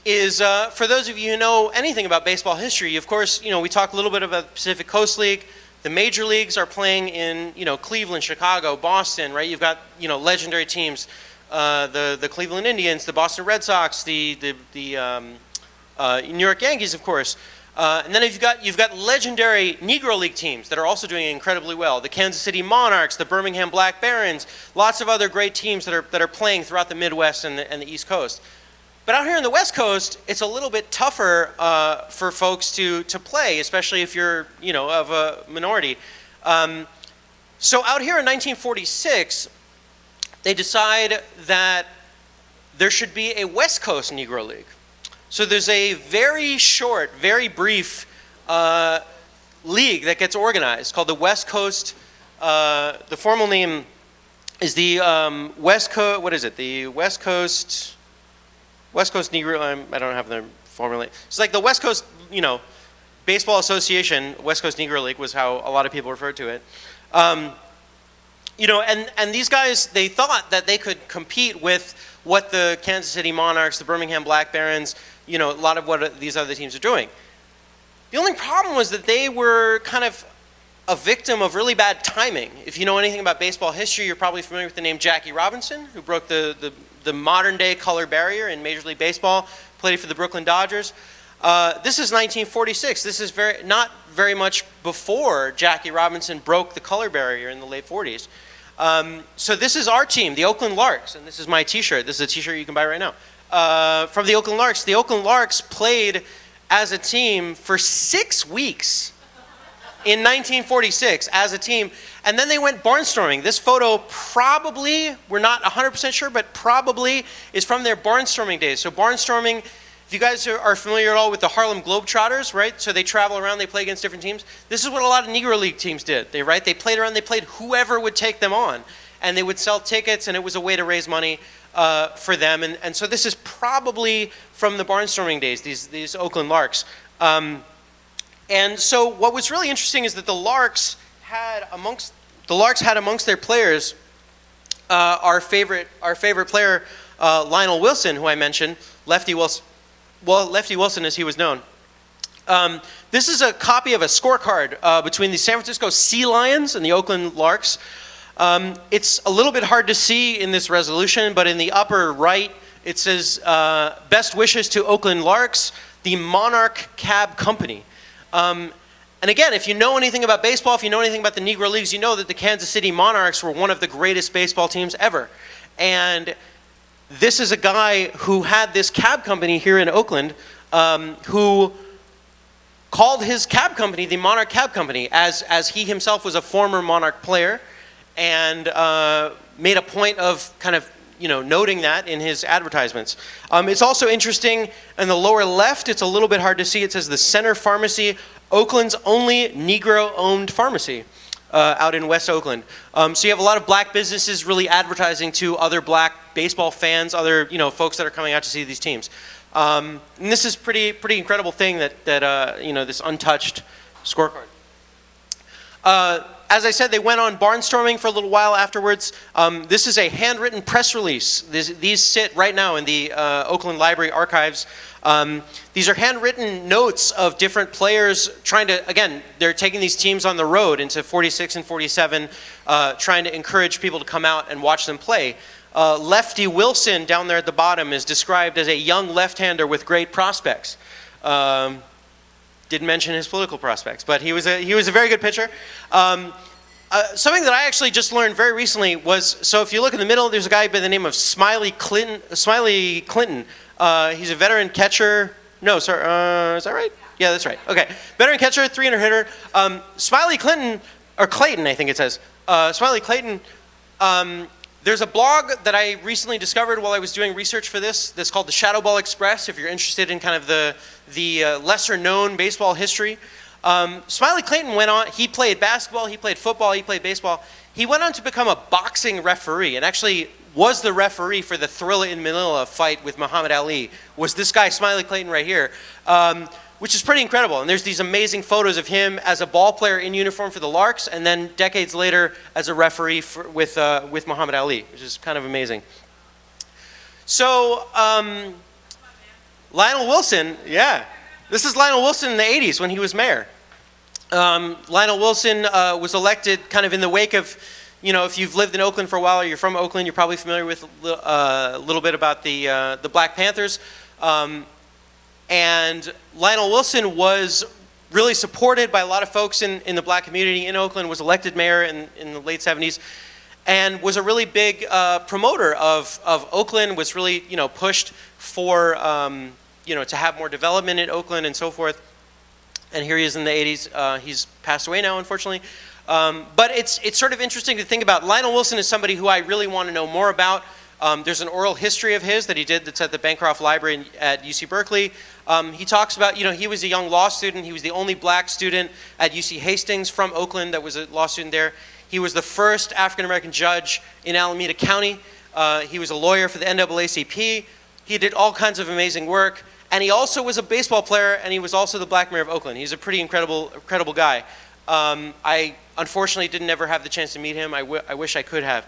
is for those of you who know anything about baseball history, of course, you know, we talk a little bit about the Pacific Coast League. The major leagues are playing in, you know, Cleveland, Chicago, Boston, right? You've got, you know, legendary teams, the Cleveland Indians, the Boston Red Sox, the New York Yankees, of course. And then you've got legendary Negro League teams that are also doing incredibly well. The Kansas City Monarchs, the Birmingham Black Barons, lots of other great teams that are playing throughout the Midwest and the East Coast. But out here on the West Coast, it's a little bit tougher for folks to play, especially if you're, you know, of a minority. So out here in 1946, they decide that there should be a West Coast Negro League. So there's a very short, very brief league that gets organized called the West Coast. The formal name is the West Coast. What is it? The West Coast Negro. I don't have the formula. It's like the West Coast, you know, Baseball Association. West Coast Negro League was how a lot of people referred to it. You know, and these guys, they thought that they could compete with what the Kansas City Monarchs, the Birmingham Black Barons, you know, a lot of what these other teams are doing. The only problem was that they were kind of a victim of really bad timing. If you know anything about baseball history, you're probably familiar with the name Jackie Robinson, who broke the modern day color barrier in Major League Baseball, played for the Brooklyn Dodgers. This is 1946. This is not very much before Jackie Robinson broke the color barrier in the late 40s. So this is our team, the Oakland Larks, and this is my t-shirt. This is a t-shirt you can buy right now. From the Oakland Larks. The Oakland Larks played as a team for 6 weeks in 1946 as a team, and then they went barnstorming. This photo probably, we're not 100% sure, but probably is from their barnstorming days. So barnstorming, if you guys are familiar at all with the Harlem Globetrotters, right? So they travel around, they play against different teams. This is what a lot of Negro League teams did. They played around, they played whoever would take them on, and they would sell tickets, and it was a way to raise money for them. And so this is probably from the barnstorming days, these Oakland Larks. And so what was really interesting is that the Larks had amongst their players our favorite player, Lionel Wilson, who I mentioned, Lefty Wilson. Well, Lefty Wilson, as he was known. This is a copy of a scorecard between the San Francisco Sea Lions and the Oakland Larks. It's a little bit hard to see in this resolution, but in the upper right, it says, best wishes to Oakland Larks, the Monarch Cab Company. And again, if you know anything about baseball, if you know anything about the Negro Leagues, you know that the Kansas City Monarchs were one of the greatest baseball teams ever. And this is a guy who had this cab company here in Oakland, who called his cab company the Monarch Cab Company, as he himself was a former Monarch player, and made a point of kind of noting that in his advertisements. It's also interesting, in the lower left, it's a little bit hard to see, it says the Center Pharmacy, Oakland's only Negro-owned pharmacy out in West Oakland. So you have a lot of black businesses really advertising to other black baseball fans, other folks that are coming out to see these teams. And this is pretty incredible thing that this untouched scorecard. As I said, they went on barnstorming for a little while afterwards. This is a handwritten press release. These sit right now in the Oakland Library archives. These are handwritten notes of different players trying to, again, they're taking these teams on the road into 46 and 47, trying to encourage people to come out and watch them play. Lefty Wilson down there at the bottom is described as a young left-hander with great prospects. Didn't mention his political prospects, but he was a very good pitcher. Something that I actually just learned very recently was, so if you look in the middle, there's a guy by the name of Smiley Clinton. He's a veteran catcher. No, sorry, is that right? Yeah, that's right. Okay, veteran catcher, 300 hitter. Smiley Clinton, or Clayton, I think it says. Smiley Clayton. There's a blog that I recently discovered while I was doing research for this that's called the Shadow Ball Express, if you're interested in kind of the lesser-known baseball history. Smiley Clayton went on, he played basketball, he played football, he played baseball. He went on to become a boxing referee and actually was the referee for the Thrilla in Manila fight with Muhammad Ali, was this guy, Smiley Clayton right here. Which is pretty incredible. And there's these amazing photos of him as a ball player in uniform for the Larks, and then decades later as a referee with Muhammad Ali, which is kind of amazing. So Lionel Wilson, yeah. This is Lionel Wilson in the 80s when he was mayor. Lionel Wilson was elected kind of in the wake of, if you've lived in Oakland for a while or you're from Oakland, you're probably familiar with a little bit about the Black Panthers. And Lionel Wilson was really supported by a lot of folks in the black community in Oakland, was elected mayor in the late 70s, and was a really big promoter of Oakland, was really pushed for to have more development in Oakland and so forth. And here he is in the 80s. He's passed away now, unfortunately. But it's sort of interesting to think about. Lionel Wilson is somebody who I really want to know more about. There's an oral history of his that he did that's at the Bancroft Library at UC Berkeley. He talks about, he was a young law student. He was the only black student at UC Hastings from Oakland that was a law student there. He was the first African-American judge in Alameda County. He was a lawyer for the NAACP. He did all kinds of amazing work. And he also was a baseball player, and he was also the black mayor of Oakland. He's a pretty incredible guy. I unfortunately didn't ever have the chance to meet him. I wish I could have.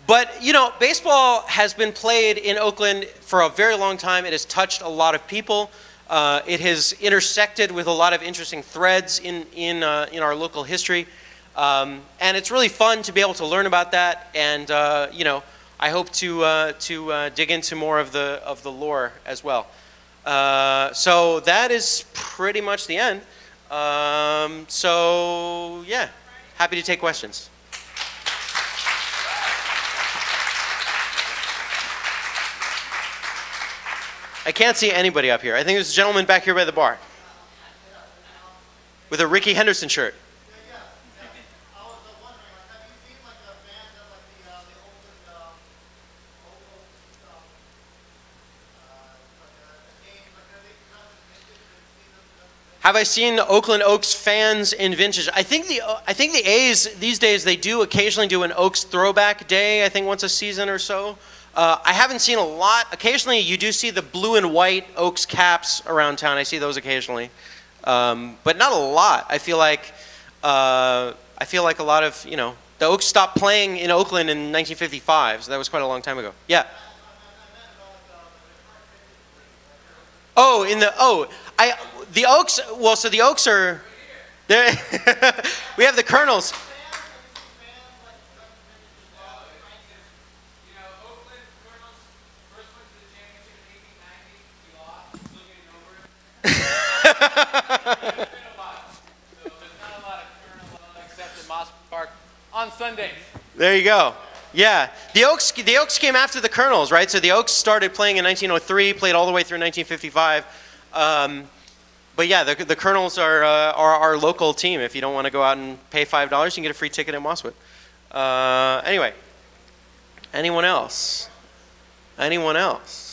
But, baseball has been played in Oakland for a very long time. It has touched a lot of people. It has intersected with a lot of interesting threads in our local history. And it's really fun to be able to learn about that. And, I hope to dig into more of the lore as well. So that is pretty much the end. So, yeah, happy to take questions. I can't see anybody up here. I think there's a gentleman back here by the bar with a Ricky Henderson shirt. Have I seen the Oakland Oaks fans in vintage? I think the A's these days, they do occasionally do an Oaks throwback day, I think once a season or so. I haven't seen a lot. Occasionally you do see the blue and white Oaks caps around town. I see those occasionally. But not a lot. I feel like a lot of, the Oaks stopped playing in Oakland in 1955, so that was quite a long time ago. Yeah. The Oaks, well, so the Oaks are, there. We have the Colonels. On Sundays. There you go. Yeah, the Oaks came after the Colonels, right? So the Oaks started playing in 1903, played all the way through 1955. But yeah, the Colonels are our local team. If you don't want to go out and pay $5, you can get a free ticket at Mosswood. Anyway, anyone else? Anyone else?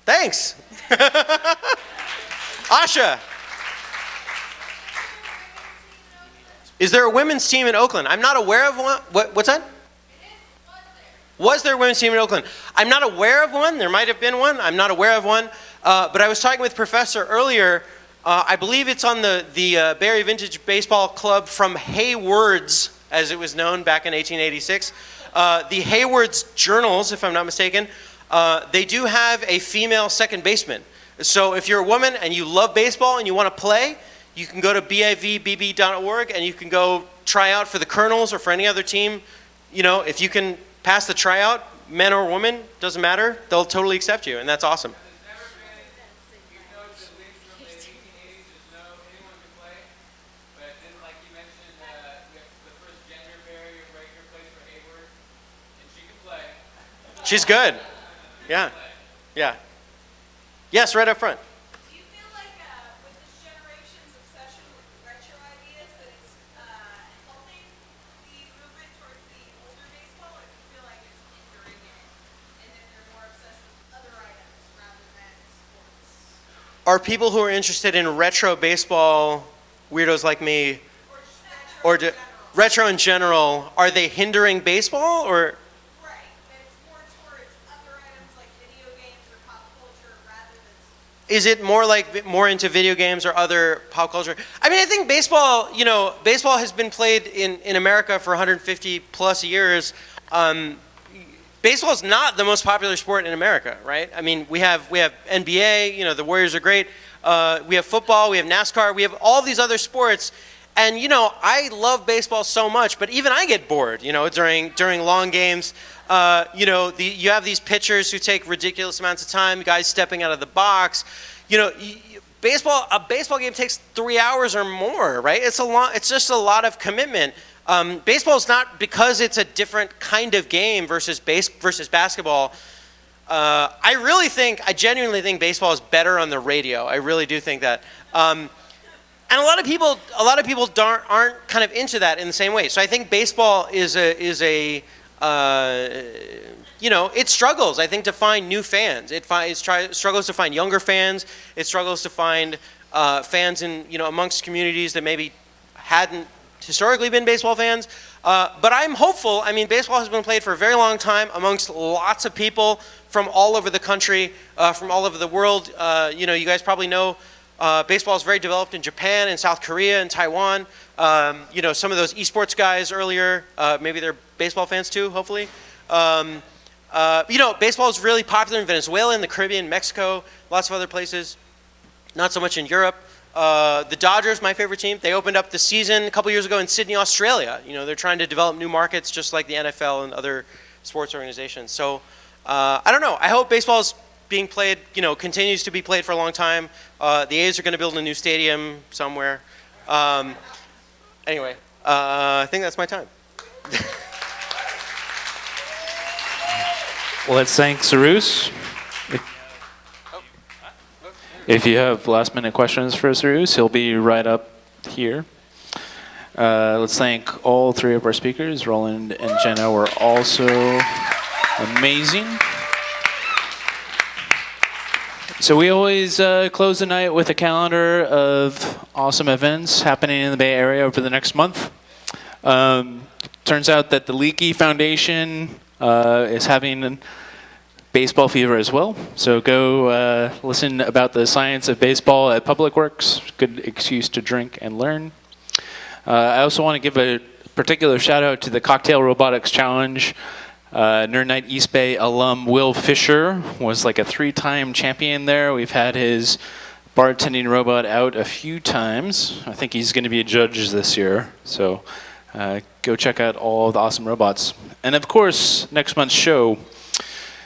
Thanks. Asha. Is there a women's team in Oakland? I'm not aware of one. What's that? Was there a women's team in Oakland? I'm not aware of one. There might have been one. I'm not aware of one. But I was talking with Professor earlier. I believe it's on the Bay Area Vintage Baseball Club from Hayward's, as it was known back in 1886. The Hayward's Journals, if I'm not mistaken, they do have a female second baseman. So if you're a woman and you love baseball and you want to play, you can go to bivbb.org and you can go try out for the Colonels or for any other team. If you can pass the tryout, men or women, doesn't matter. They'll totally accept you, and that's awesome. She's good. Yeah. Yeah. Yes, right up front. Do you feel like with this generation's obsession with retro ideas that it's helping the movement towards the older baseball, or do you feel like it's hindering it and that they're more obsessed with other items rather than sports? Are people who are interested in retro baseball, weirdos like me, or retro in general, are they hindering baseball, or? Is it more into video games or other pop culture? I mean, I think baseball, baseball has been played in America for 150 plus years. Baseball is not the most popular sport in America, right? I mean, we have NBA, the Warriors are great. We have football, we have NASCAR, we have all these other sports. And, I love baseball so much, but even I get bored, during long games. You have these pitchers who take ridiculous amounts of time, guys stepping out of the box. A baseball game takes 3 hours or more, right? It's just a lot of commitment. Baseball is not, because it's a different kind of game versus basketball. I genuinely think baseball is better on the radio. I really do think that. And a lot of people aren't kind of into that in the same way. So I think baseball it struggles, I think, to find new fans. It struggles to find younger fans. It struggles to find fans in, amongst communities that maybe hadn't historically been baseball fans. But I'm hopeful. I mean, baseball has been played for a very long time amongst lots of people from all over the country, from all over the world. You guys probably know baseball is very developed in Japan and South Korea and Taiwan. Some of those eSports guys earlier, maybe they're baseball fans too, hopefully. Baseball is really popular in Venezuela, in the Caribbean, Mexico, lots of other places. Not so much in Europe. The Dodgers, my favorite team, they opened up the season a couple years ago in Sydney, Australia. They're trying to develop new markets just like the NFL and other sports organizations. So I don't know. I hope baseball is being played, continues to be played for a long time. The A's are going to build a new stadium somewhere. Anyway, I think that's my time. Let's thank Cyrus. If you have last-minute questions for Cyrus, he'll be right up here. Let's thank all three of our speakers. Roland and Jenna were also amazing. So we always close the night with a calendar of awesome events happening in the Bay Area over the next month. Turns out that the Leaky Foundation is having baseball fever as well. So go listen about the science of baseball at Public Works. Good excuse to drink and learn. I also want to give a particular shout out to the Cocktail Robotics Challenge. Nerd Nite East Bay alum Will Fisher was like a 3-time champion there. We've had his bartending robot out a few times. I think he's going to be a judge this year. So go check out all the awesome robots. And of course, next month's show.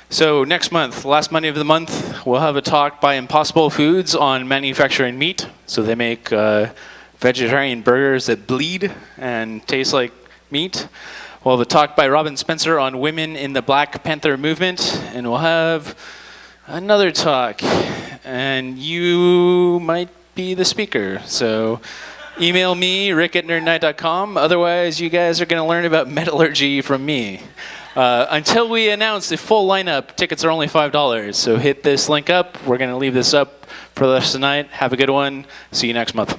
So next month, last Monday of the month, we'll have a talk by Impossible Foods on manufacturing meat. So they make vegetarian burgers that bleed and taste like meat. We'll have a talk by Robin Spencer on women in the Black Panther movement. And we'll have another talk. And you might be the speaker. So email me, rick@nerdnite.com. Otherwise, you guys are going to learn about metallurgy from me. Until we announce the full lineup, tickets are only $5. So hit this link up. We're going to leave this up for the rest of the night. Have a good one. See you next month.